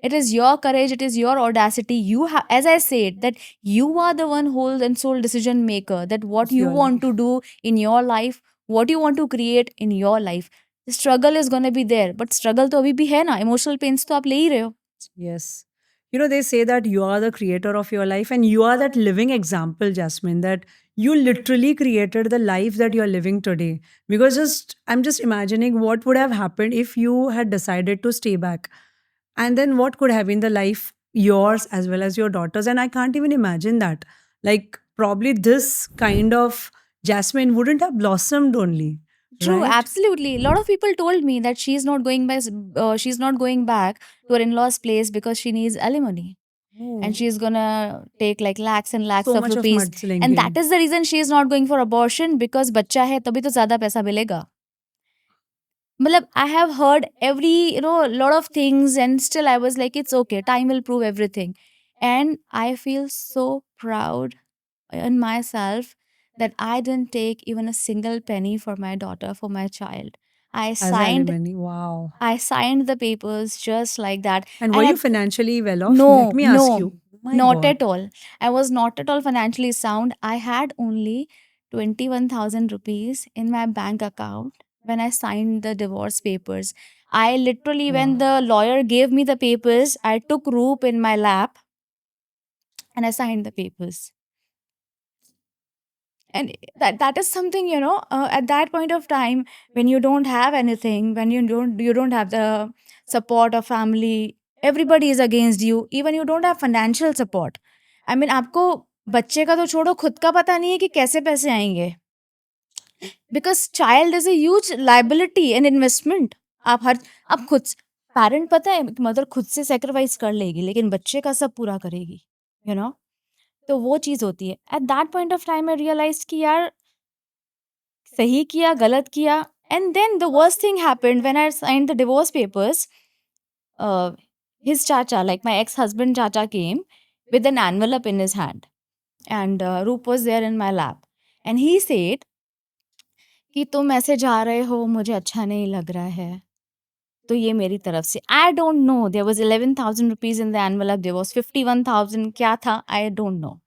It is your courage, it is your audacity. You have, as I said, that you are the one whole and sole decision maker, that what Of you your want life. to do in your life, what you want to create in your life. The struggle is going to be there, but struggle तो अभी भी है ना. Emotional pains तो आप ले ही रहे हो. Yes. They say that you are the creator of your life and you are that living example, Jasmine, that you literally created the life that you're living today. Because I'm just imagining what would have happened if you had decided to stay back. And then what could have been the life, yours as well as your daughter's. And I can't even imagine that. Like, probably this kind of Jasmine wouldn't have blossomed only, True, right? absolutely. A lot of people told me that she's not going back to her in-laws' place because she needs alimony. And Oh, she's gonna take like lakhs and lakhs so of much of rupees. And that mudslinging. is the reason she is not going for abortion, because बच्चा है तभी तो ज़्यादा पैसा मिलेगा. मतलब I have heard every, lot of things, and still I was like, it's okay, time will prove everything. And I feel so proud in myself that I didn't take even a single penny for my daughter, for my child. I as signed alimony. Wow. I signed the papers just like that. And were And you at financially well off? Let no, me ask no, you. Oh my not God. at all. I was not at all financially sound. I had only 21,000 rupees in my bank account when I signed the divorce papers. I literally, when Wow. the lawyer gave me the papers, I took Roop in my lap and I signed the papers. And that is something, at that point of time, when you don't have anything, when you don't have the support of family, everybody is against you, even you don't have financial support. I mean, आपको बच्चे का तो छोड़ो, खुद का पता नहीं है कि कैसे पैसे आएंगे, because child is a huge liability and investment. आप खुद, पेरेंट पता है, मदर खुद से सेक्रीफाइस कर लेगी, लेकिन बच्चे का सब पूरा करेगी, यू नो. तो वो चीज़ होती है. At that point of time I realize कि यार, सही किया, गलत किया. And then the worst thing happened when I signed the divorce papers. His chacha, like my ex-husband chacha, came with an envelope in his hand, and Roop was there in my lap, and he said कि तुम ऐसे जा रहे हो, मुझे अच्छा नहीं लग रहा है, तो ये मेरी तरफ से. I don't know, there was 11,000 rupees in the envelope, there was 51,000, क्या था I don't know.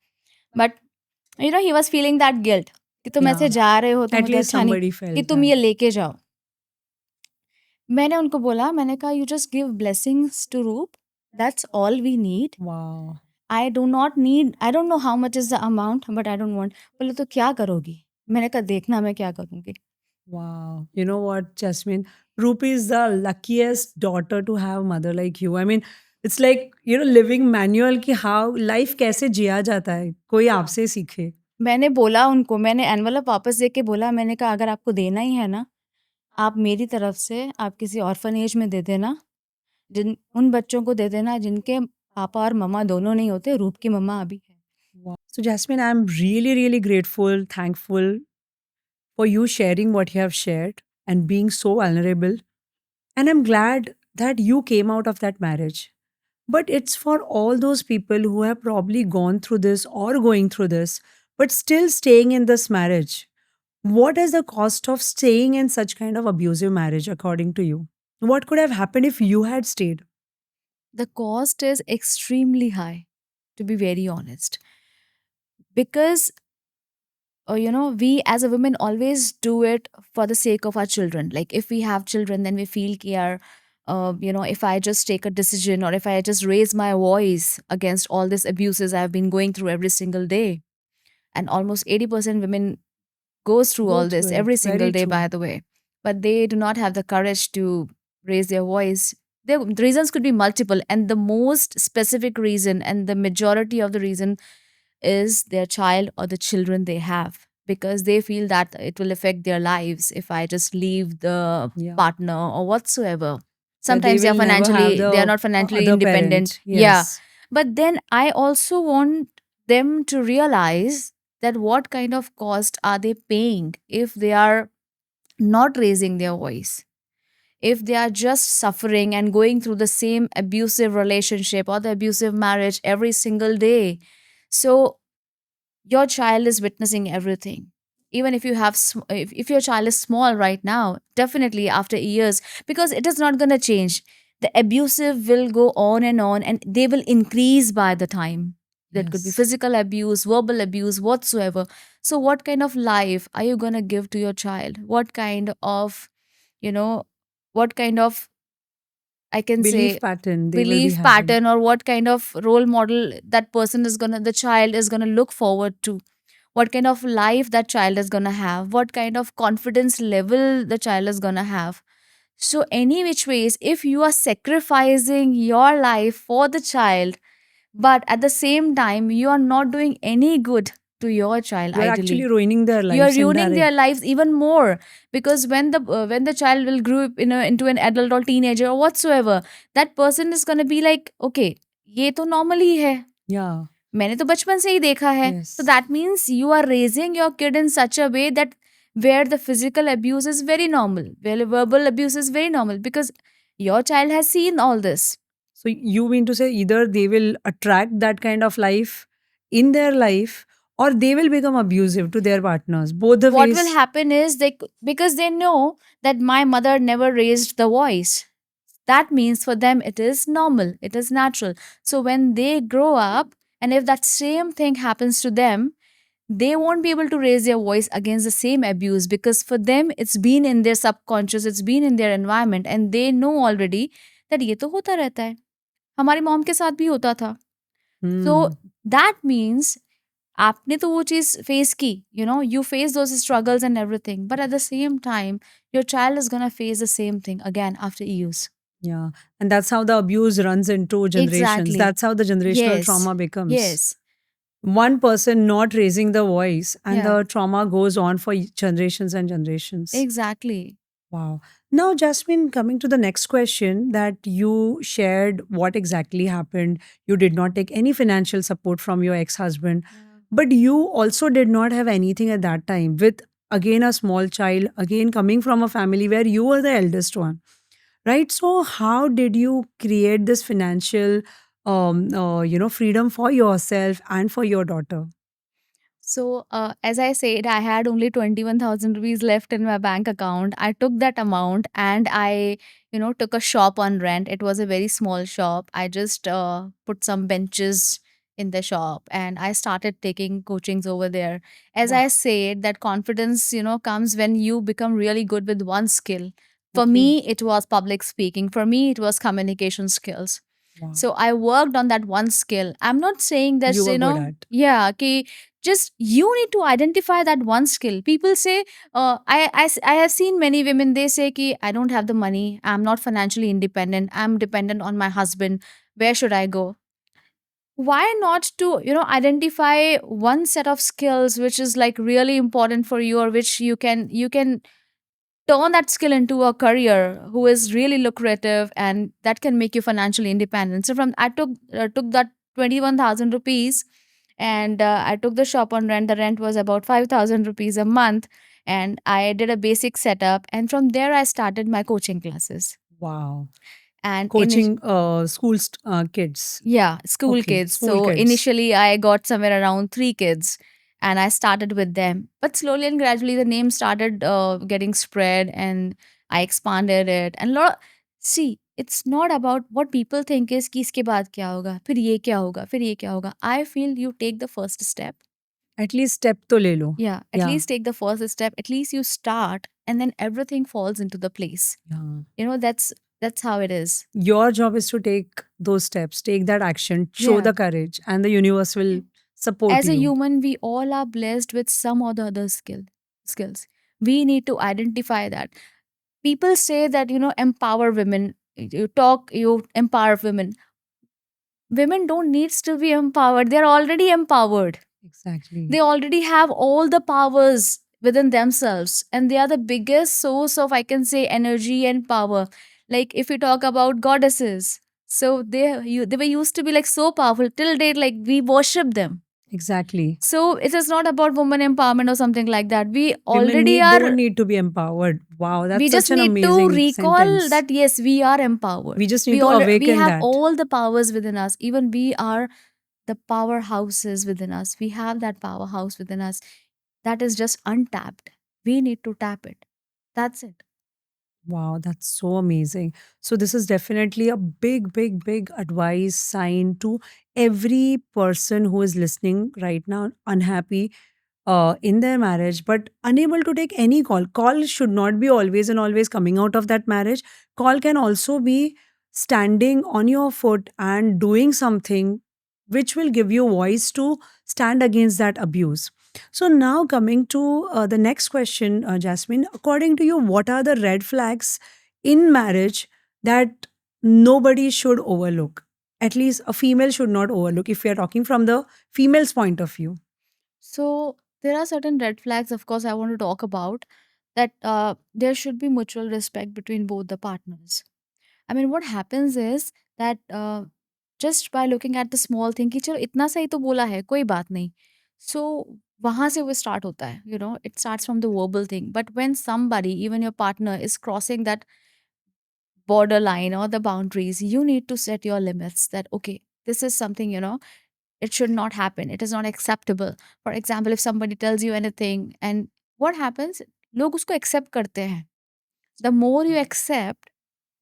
But he was feeling that guilt कि तुम ऐसे Yeah. जा रहे हो तो At मुझे least अच्छा नहीं, somebody कि felt तुम that. ये लेके जाओ. मैंने उनको बोला, मैंने कहा, you just give blessings to Roop, that's all we need. Wow. I do not need, I don't know how much is the amount, but I don't want. बोले तो क्या करोगी? मैंने कहा देखना मैं क्या करूंगी. Wow. You know what, Jasmine? Rupi is the luckiest daughter to have mother like you. I mean, it's like, living manual कि how life कैसे जिया जाता है. कोई आपसे सीखे. मैंने बोला उनको, मैंने एनवलप वापस दे के बोला, मैंने कहा अगर आपको देना ही है ना, आप मेरी तरफ से आप किसी ऑर्फनेज में दे देना, जिन उन बच्चों को दे देना जिनके पापा और मम्मा दोनों नहीं होते. रूप की मम्मा अभी है. Wow. So, Jasmine, I'm really, really grateful, thankful for you sharing what you have shared and being so vulnerable. And I'm glad that you came out of that marriage. But it's for all those people who have probably gone through this or going through this, but still staying in this marriage. What is the cost of staying in such kind of abusive marriage, according to you? What could have happened if you had stayed? The cost is extremely high, to be very honest, because we as a women always do it for the sake of our children. Like if we have children, then we feel care. If I just take a decision, or if I just raise my voice against all these abuses I've been going through every single day, and almost 80% women goes through Go all through this it. every single Very day, true. by the way, but they do not have the courage to raise their voice. The reasons could be multiple, and the most specific reason, and the majority of the reason, is their child or the children they have, because they feel that it will affect their lives if I just leave the Yeah. partner or whatsoever. That they Sometimes will never have they are the not financially other independent. parent. Yeah. Yes. But then I also want them to realize that what kind of cost are they paying if they are not raising their voice, if they are just suffering and going through the same abusive relationship or the abusive marriage every single day. So your child is witnessing everything. Even if you have if your child is small right now, definitely after years, because it is not going to change, the abusive will go on and they will increase by the time. That could be Yes. physical abuse, verbal abuse, whatsoever. So what kind of life are you going to give to your child? What kind of, you know what kind of, I can Belief say, pattern they will be belief having. pattern, or what kind of role model that person is gonna the child is gonna look forward to, what kind of life that child is gonna have, what kind of confidence level the child is gonna have. So any which ways, if you are sacrificing your life for the child, but at the same time you are not doing any good to your child, You're actually ideally ruining their you are lives ruining indirect. their lives even more, because when the child will grow up into an adult or teenager or whatsoever, that person is going to be like, okay, ये तो normal ही है, Yeah. मैंने तो बचपन से ही देखा है. So Yes. that means you are raising your kid in such a way that where the physical abuse is very normal, where the verbal abuse is very normal, because your child has seen all this. So you mean to say either they will attract that kind of life in their life, or they will become abusive to their partners. Both the What will ways. happen is because they know that my mother never raised the voice, that means for them it is normal, it is natural. So when they grow up, and if that same thing happens to them, they won't be able to raise their voice against the same abuse, because for them it's been in their subconscious, it's been in their environment, and they know already that ये तो होता रहता है, हमारी mom के साथ भी होता था. So Hmm. that means आपने तो वो चीज़ फेस की, you face those struggles and everything, but at the same time your child is gonna face the same thing again after years. Yeah. And that's how the abuse runs into generations. Exactly. That's how the generational Yes. trauma becomes. Yes. One person not raising the voice, and Yeah. the trauma goes on for generations and generations. Exactly. Wow. Now, Jasmine, coming to the next question, that you shared what exactly happened. You did not take any financial support from your ex husband, Yeah. but you also did not have anything at that time, with again a small child, again coming from a family where you were the eldest one, right? So, how did you create this financial, freedom for yourself and for your daughter? So, as I said, I had only 21,000 rupees left in my bank account. I took that amount and I, took a shop on rent. It was a very small shop. I just put some benches in the shop and I started taking coachings over there. As Wow. I said, that confidence, comes when you become really good with one skill. For Okay. me, it was public speaking. For me, it was communication skills. Wow. So I worked on that one skill. I'm not saying that, You were good at. yeah, okay, just you need to identify that one skill. People say, I have seen many women, they say, ki, I don't have the money. I'm not financially independent. I'm dependent on my husband. Where should I go? Why not to, identify one set of skills which is like really important for you, or which you can turn that skill into a career who is really lucrative and that can make you financially independent. So from I took that 21,000 rupees, and I took the shop on rent. The rent was about 5,000 rupees a month, and I did a basic setup, and from there I started my coaching classes. Wow. And Coaching school kids. yeah, school Okay, kids. school So kids. initially I got somewhere around 3 kids and I started with them. But slowly and gradually the name started getting spread, and I expanded it. And see, it's not about what people think is कि इसके बाद क्या होगा, फिर ये क्या होगा, फिर ये क्या होगा. I feel you take the first step. At least step to le lo. Yeah, at Yeah. least take the first step. At least you start, and then everything falls into the place. Yeah. That's how it is. Your job is to take those steps, take that action, show Yeah. the courage, and the universe will support As a you. human, we all are blessed with some or the other skills. We need to identify that. People say that, empower women. You empower women. Women don't needs to be empowered. They're already empowered. Exactly. They already have all the powers within themselves, and they are the biggest source of, I can say, energy and power. Like if we talk about goddesses, so they were used to be like so powerful till date, like we worship them. Exactly. So it is not about woman empowerment or something like that. We Women already don't are. need to be empowered. Wow, We that's just such an need to amazing recall sentence. that yes, we are empowered. We just need to We awaken have that. all the powers within us. Even we are the powerhouses within us. We have that powerhouse within us that is just untapped. We need to tap it. That's it. Wow, that's so amazing. So, this is definitely a big, big, big advice sign to every person who is listening right now, unhappy in their marriage, but unable to take any call. Call should not be always and always coming out of that marriage. Call can also be standing on your foot and doing something which will give you voice to stand against that abuse. So, now coming to the next question, Jasmine, according to you, what are the red flags in marriage that nobody should overlook? At least a female should not overlook if we are talking from the female's point of view. So there are certain red flags, of course, I want to talk about that there should be mutual respect between both the partners. I mean, what happens is that just by looking at the small thing कि चलो इतना सही तो बोला है कोई बात नहीं, so वहां से वो start होता है, it starts from the verbal thing. But when somebody, even your partner, is crossing that borderline or the boundaries, you need to set your limits that okay, this is something, It should not happen. It is not acceptable. For example, if somebody tells you anything, and what happens? लोग उसको accept करते हैं. The more you accept,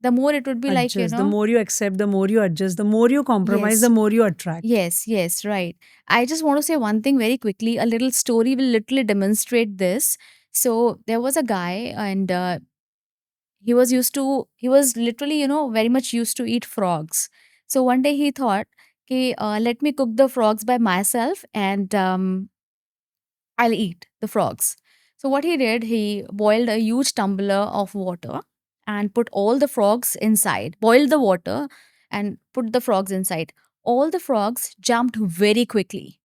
the more it would be like, Adjust. The more you accept, the more you adjust. The more you compromise, the yes, more you attract. yes, right. I just want to say one thing very quickly. A little story will literally demonstrate this. So there was a guy, and he was literally, very much used to eat frogs. So one day he thought, okay, let me cook the frogs by myself, and I'll eat the frogs. So what he did, he boiled a huge tumbler of water and put all the frogs inside. Boiled the water and put the frogs inside. All the frogs jumped very quickly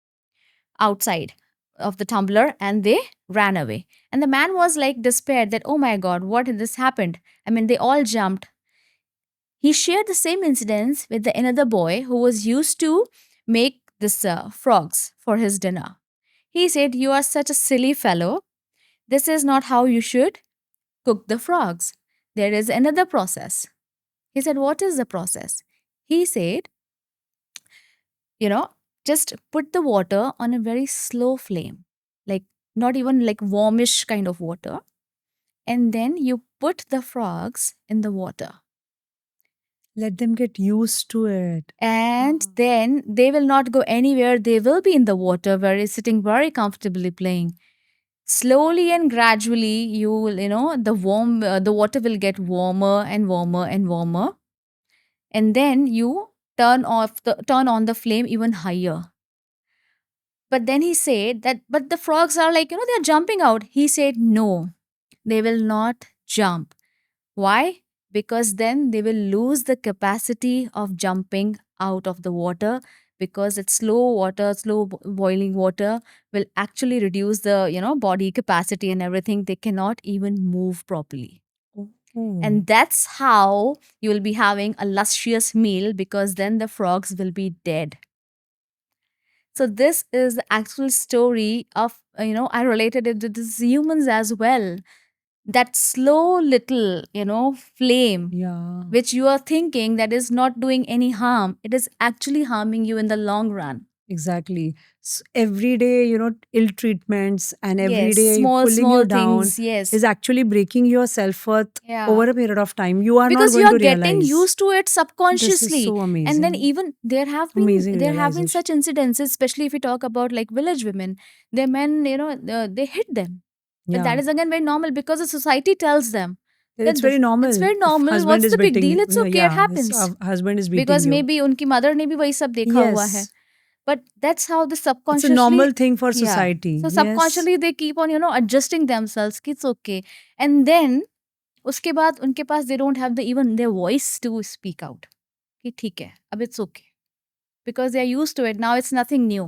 outside of the tumbler and they ran away. And the man was like despaired that, oh my God, what had this happened? I mean, they all jumped. He shared the same incidents with the another boy who was used to make this frogs for his dinner. He said, you are such a silly fellow. This is not how you should cook the frogs. There is another process. He said, what is the process? He said, you know, just put the water on a very slow flame, like not even like warmish kind of water. And then you put the frogs in the water. Let them get used to it. And then they will not go anywhere. They will be in the water, very sitting very comfortably playing. Slowly and gradually, you will, the water will get warmer and warmer and warmer. And then you turn on the flame even higher. But then he said that, but the frogs are like, they're jumping out. He said, no, they will not jump. Why? Because then they will lose the capacity of jumping out of the water, because it's slow boiling water will actually reduce the, body capacity and everything. They cannot even move properly. Oh. And that's how you will be having a luscious meal, because then the frogs will be dead. So this is the actual story of, I related it to these humans as well. That slow little, flame, Yeah. which you are thinking that is not doing any harm, it is actually harming you in the long run. Exactly. Every day, ill treatments and every Yes, day small, pulling you small down things. Yes. is actually breaking your self worth Yeah. over a period of time. You are not Because you going are to getting realize. used to it This is subconsciously. so amazing. And then even Amazing there have been realization. such incidents, especially if we talk about like village women. Their men, they hit them. But that Yeah. is again very normal, because the society tells them that It's very normal. it's very If normal. husband What's is the big beating deal? you. It's okay. It Yeah, his happens. husband is beating Because you. maybe unki mother ने भी वही सब देखा हुआ है. Yes. But that's how the It's a subconsciously, normal thing for yeah. society. So Yes. subconsciously they keep on, adjusting themselves. कि It's okay. And then उसके बाद उनके पास they don't have the even their voice to speak out. कि ठीक है, अब it's okay. Because they are used to it. Now it's nothing new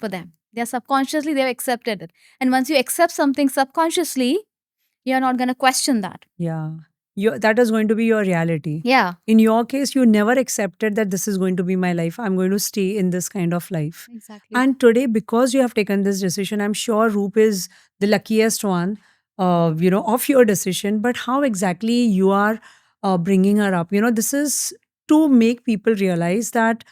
for them. They are subconsciously, they've accepted it. And once you accept something subconsciously, you're not going to question that. Yeah. That is going to be your reality. Yeah. In your case, you never accepted that this is going to be my life. I'm going to stay in this kind of life. Exactly. And today, because you have taken this decision, I'm sure Roop is the luckiest one, of your decision. But how exactly you are bringing her up? This is to make people realize that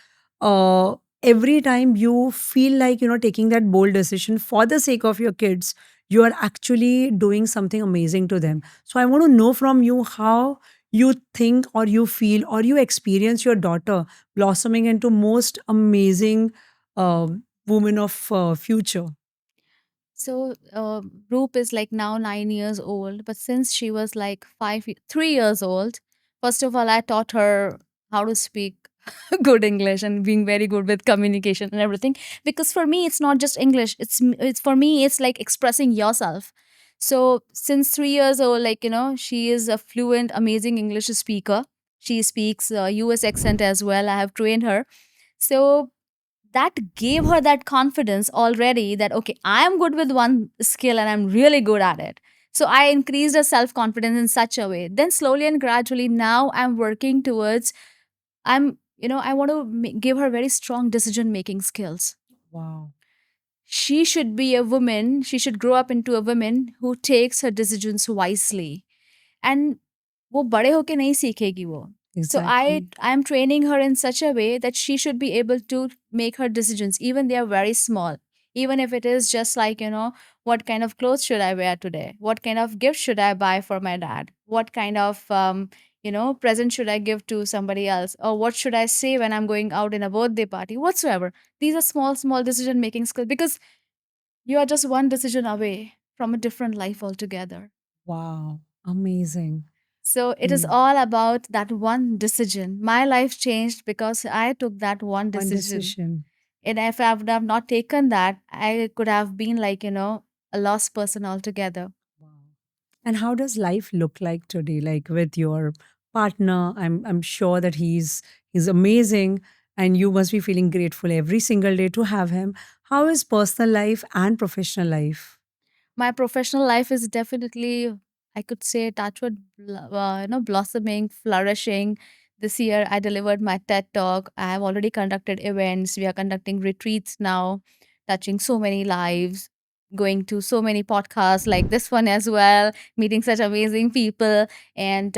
every time you feel like, taking that bold decision for the sake of your kids, you are actually doing something amazing to them. So I want to know from you how you think or you feel or you experience your daughter blossoming into most amazing uh, woman of future. So, Roop is like now 9 years old, but since she was like 3 years old, first of all, I taught her how to speak good English and being very good with communication and everything. Because for me, it's not just English. It's for me, it's like expressing yourself. So since 3 years old, like she is a fluent, amazing English speaker. She speaks US accent as well. I have trained her. So that gave her that confidence already that okay, I am good with one skill and I'm really good at it. So I increased her self confidence in such a way. Then slowly and gradually now I'm working towards, I want to give her very strong decision making skills. Wow. She should be a woman, she should grow up into a woman who takes her decisions wisely. And वो बड़े होके नहीं सीखेगी वो. So I Exactly. I'm training her in such a way that she should be able to make her decisions, even they are very small. Even if it is just like, what kind of clothes should I wear today? What kind of gift should I buy for my dad? What kind of present should I give to somebody else? Or what should I say when I'm going out in a birthday party? Whatsoever. These are small, small decision making skills because you are just one decision away from a different life altogether. Wow. Amazing. So it is Mm. all about that one decision. My life changed because I took that one One decision. decision. And if I would have not taken that, I could have been like, a lost person altogether. Wow. And how does life look like today? Like with your partner, I'm sure that he's amazing and you must be feeling grateful every single day to have him. How is personal life and professional life? My professional life is definitely, I could say, touchwood, blossoming, flourishing. This year, I delivered my TED talk. I have already conducted events. We are conducting retreats now, touching so many lives, going to so many podcasts like this one as well, meeting such amazing people. And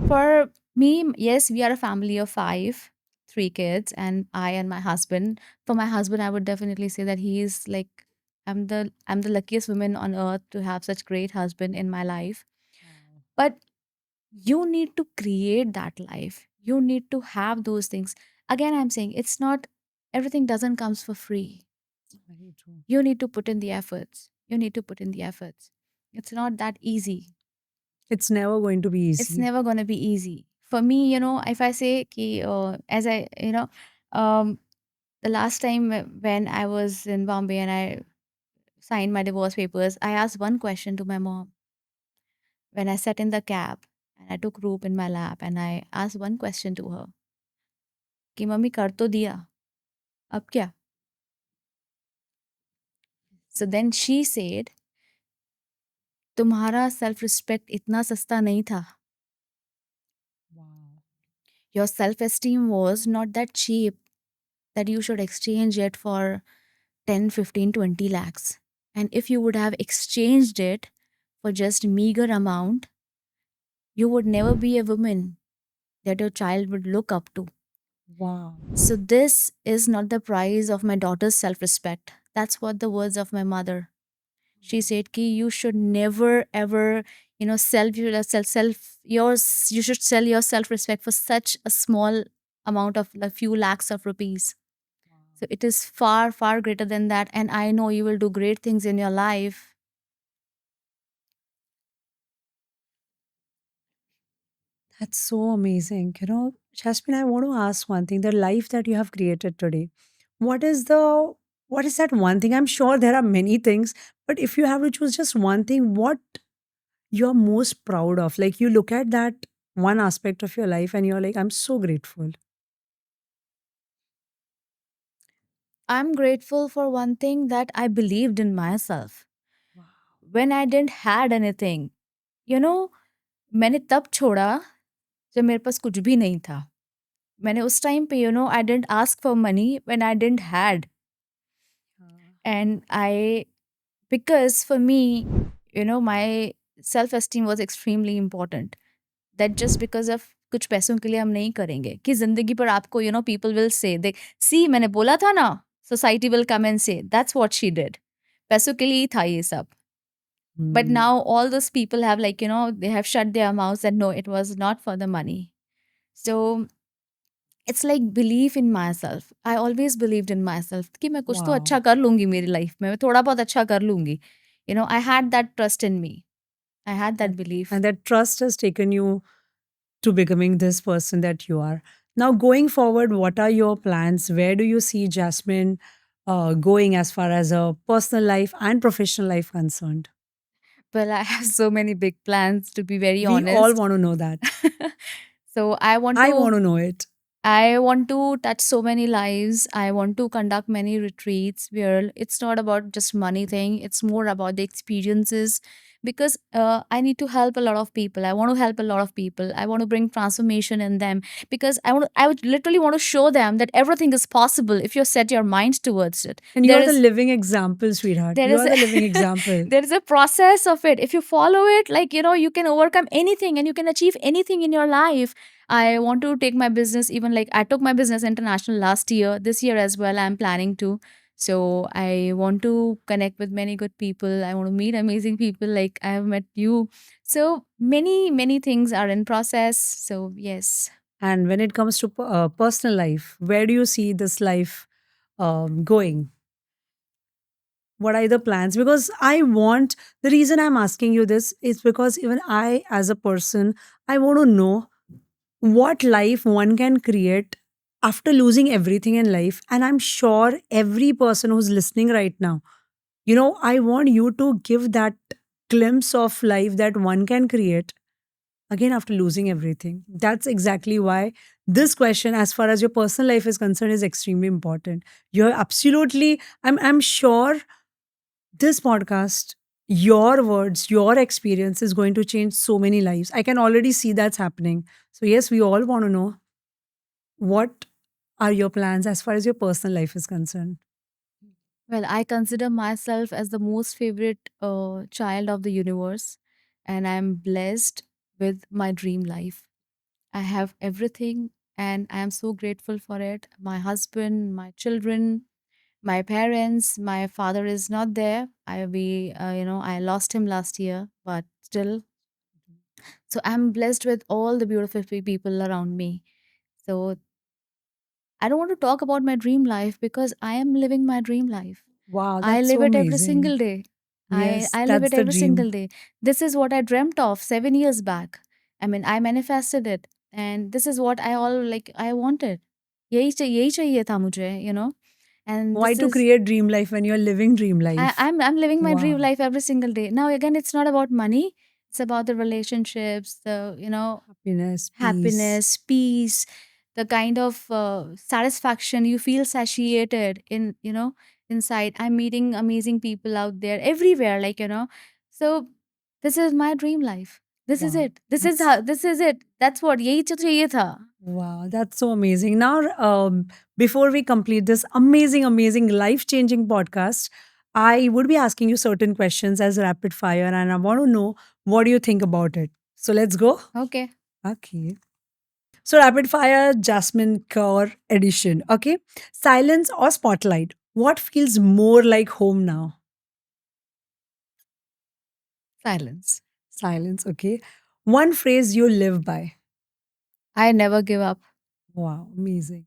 for me, yes, we are a family of five, three kids, and I and my husband. For my husband, I would definitely say that he is like I'm the luckiest woman on earth to have such great husband in my life. Wow. But you need to create that life. You need to have those things. Again, I'm saying it's not everything doesn't comes for free. Very true. You need to put in the efforts. You need to put in the efforts. It's not that easy. It's never going to be It's easy. never going to be easy. For me, if I say ki, as I, um, the last time when I was in Bombay and I signed my divorce papers, I asked one question to my mom when I sat in the cab and I took Roop in my lap and I asked one question to her कि mummy कर तो दिया अब क्या. So then she said तुम्हारा self respect इतना सस्ता नहीं था. Wow. Your self esteem was not that cheap that you should exchange it for 10, 15, 20 lakhs. And if you would have exchanged it for just meager amount, you would never be a woman that your child would look up to. Wow. So this is not the price of my daughter's self-respect. That's what the words of my mother. She said, "Ki you should never ever, sell your self yours. You should sell your self-respect for such a small amount of a few lakhs of rupees. So it is far, far greater than that. And I know you will do great things in your life." That's so amazing. Jasmine, I want to ask one thing. The life that you have created today, what is the what is that one thing? I'm sure there are many things, but if you have to choose just one thing, what you're most proud of? Like you look at that one aspect of your life and you're like, I'm so grateful. I'm grateful for one thing that I believed in myself Wow. when I didn't had anything. You know, मैंने तब छोड़ा जब मेरे पास कुछ भी नहीं था. मैंने उस टाइम पे I didn't ask for money when I didn't had. And I because for me my self esteem was extremely important. That just because of कुछ पैसों के लिए हम नहीं करेंगे कि जिंदगी पर आपको पीपल विल से दे सी मैंने बोला था ना सोसाइटी विल कम एंड से दैट्स व्हाट शी डिड. पैसों के लिए ही था ये सब. But Hmm. now all those people have they have shut their mouths and no, it was not for the money. So it's like belief in myself. I always believed in myself कि मैं कुछ तो अच्छा Wow. कर लूंगी मेरी life में. मैं थोड़ा बहुत अच्छा कर लूंगी. I had that trust in me. I had that That, belief. and that trust has taken you to becoming this person that you are. Now, going forward, what are your plans? Where do you see Jasmine going as far as a personal life and professional life concerned? Well, I have so many big plans, to be very We all honest. want to know that. So I want I want to to know it. I want to touch so many lives. I want to conduct many retreats where it's not about just money thing. It's more about the experiences because I need to help a lot of people. I want to help a lot of people. I want to bring transformation in them, because I would literally want to show them that everything is possible if you set your mind towards it. And you There are the is living example, sweetheart. there You is are the living example. there is a process of it. If you follow it, like, you can overcome anything and you can achieve anything in your life. I want to take my business, even like I took my business international last year. This year as well, I'm planning to. So I want to connect with many good people. I want to meet amazing people like I have met you. So many things are in process. So yes. And when it comes to personal life, where do you see this life going? What are the plans? Because I want, the reason I'm asking you this is because even I, as a person, I want to know what life one can create after losing everything in life. And I'm sure every person who's listening right now, I want you to give that glimpse of life that one can create again after losing everything. That's exactly why this question, as far as your personal life is concerned, is extremely important. You're absolutely, I'm sure this podcast, your words, your experience is going to change so many lives. I can already see that's happening. So yes, we all want to know, what are your plans as far as your personal life is concerned? Well, I consider myself as the most favorite child of the universe, and I'm blessed with my dream life. I have everything, and I am so grateful for it. My husband, my children, my parents. My father is not there. I lost him last year, but still, so I'm blessed with all the beautiful people around me. So I don't want to talk about my dream life because I am living my dream life. Wow, I that's live so it every amazing. single day. Yes, I live that's it the every dream. single day. This is what I dreamt of 7 years back. I mean, I manifested it, and this is what I wanted. यही चाहिए था मुझे, and Why this to is create dream life when you're living dream I, life? I'm I'm living my dream Wow. life every single day. Now again, it's not about money. It's about the relationships, the Happiness, peace. happiness, peace, the kind of satisfaction you feel satiated inside. I'm meeting amazing people out there everywhere, So this is my dream life. This is Wow. it. This is That's how. This is it. That's what. यही तो चाहिए था. Wow, that's so amazing. Now, before we complete this amazing, amazing, life changing podcast, I would be asking you certain questions as rapid fire, and I want to know what do you think about it. So, let's go. Okay. Okay. So, rapid fire, Jasmine Kaur edition. Okay. Silence or spotlight? What feels more like home now? Silence. Silence. Okay. One phrase you live by. I never give up. Wow, amazing.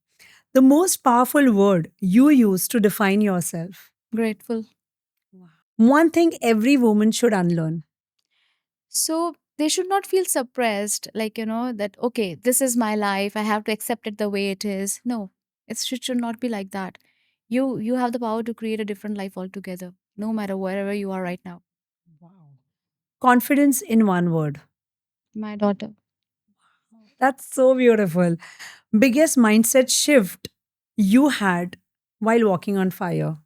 The most powerful word you use to define yourself. Grateful. One thing every woman should unlearn. So they should not feel suppressed, that, okay, this is my life. I have to accept it the way it is. No, should not be like that. You have the power to create a different life altogether, no matter wherever you are right now. Wow. Confidence in one word. My daughter. That's so beautiful. Biggest mindset shift you had while walking on fire.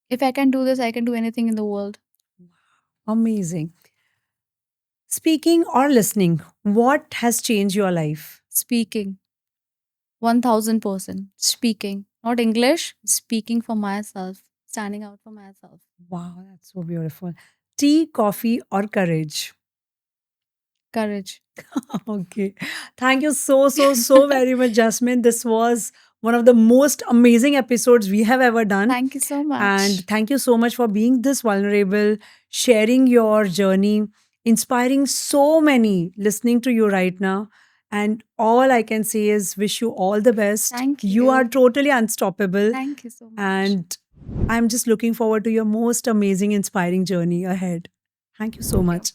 If I can do this, I can do anything in the world. Amazing. Speaking or listening, what has changed your life? Speaking. 1000%. Speaking. Not English, speaking for myself, standing out for myself. Wow, that's so beautiful. Tea, coffee, or courage? Courage. Okay. Thank you so very much, Jasmine. This was one of the most amazing episodes we have ever done. Thank you so And much. thank you so much for being this vulnerable, sharing your journey, inspiring so many listening to you right now. And all I can say is wish you all the best. Thank You are you. totally unstoppable. Thank you so much. And I'm just looking forward to your most amazing, inspiring journey ahead. Thank you so Thank you. much.